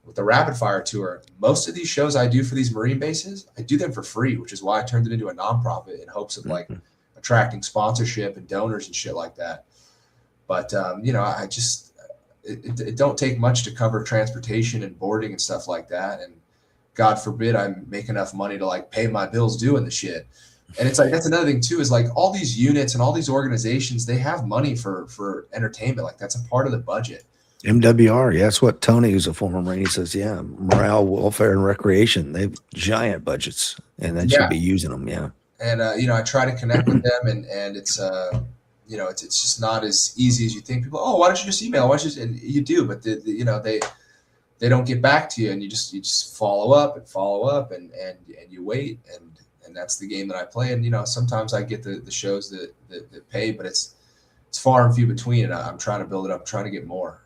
with the Rapid Fire Tour, most of these shows I do for these Marine bases, I do them for free, which is why I turned it into a nonprofit in hopes of like attracting sponsorship and donors and shit like that. But, you know, I just, it don't take much to cover transportation and boarding and stuff like that. And God forbid I make enough money to like pay my bills doing the shit. And it's like, that's another thing too, is like all these units and all these organizations, they have money for entertainment. Like that's a part of the budget. MWR. Yeah. That's what Tony, who's a former Marine, says. Yeah. Morale, welfare, and recreation. They have giant budgets and they should be using them. Yeah. And, you know, I try to connect with them and it's, you know, it's just not as easy as you think. People, oh, why don't you just email? Why don't you just, and you do, but you know, they don't get back to you, and you just follow up and you wait, and that's the game that I play. And you know, sometimes I get the shows that pay, but it's far and few between, and I'm trying to build it up, trying to get more.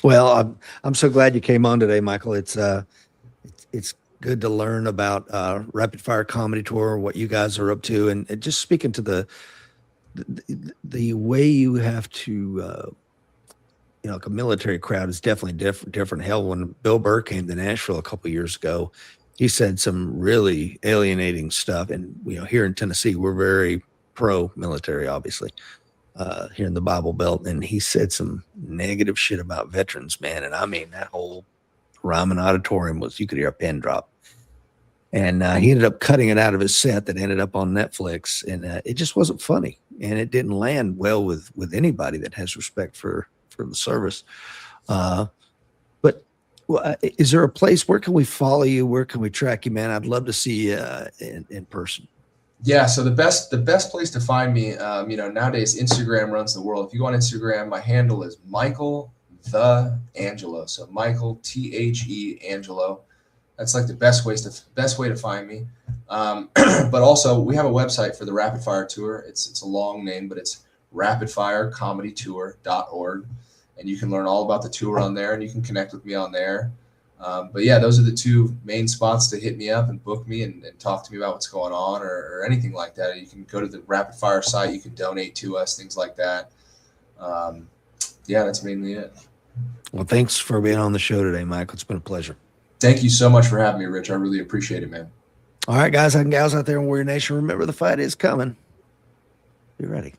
Well, I'm so glad you came on today, Michael. It's good to learn about Rapid Fire Comedy Tour, what you guys are up to, and just speaking to the way you have to. You know, like a military crowd is definitely different. Hell, when Bill Burr came to Nashville a couple of years ago, he said some really alienating stuff. And, you know, here in Tennessee, we're very pro-military, obviously, here in the Bible Belt. And he said some negative shit about veterans, man. And I mean, that whole Ryman Auditorium you could hear a pin drop. And he ended up cutting it out of his set that ended up on Netflix. And it just wasn't funny. And it didn't land well with anybody that has respect for the service. But is there a place, where can we follow you? Where can we track you, man? I'd love to see you in person. Yeah. So the best place to find me, you know, nowadays Instagram runs the world. If you go on Instagram, my handle is Michael the Angelo. So Michael THE Angelo. That's like the best way to find me. But also we have a website for the Rapid Fire Tour. It's a long name, but it's rapidfirecomedytour.org. And you can learn all about the tour on there, and you can connect with me on there. But yeah, those are the two main spots to hit me up and book me and talk to me about what's going on or anything like that. You can go to the Rapid Fire site. You can donate to us, things like that. Yeah, that's mainly it. Well, thanks for being on the show today, Michael. It's been a pleasure. Thank you so much for having me, Rich. I really appreciate it, man. All right, guys and gals out there in Warrior Nation, remember the fight is coming. Be ready.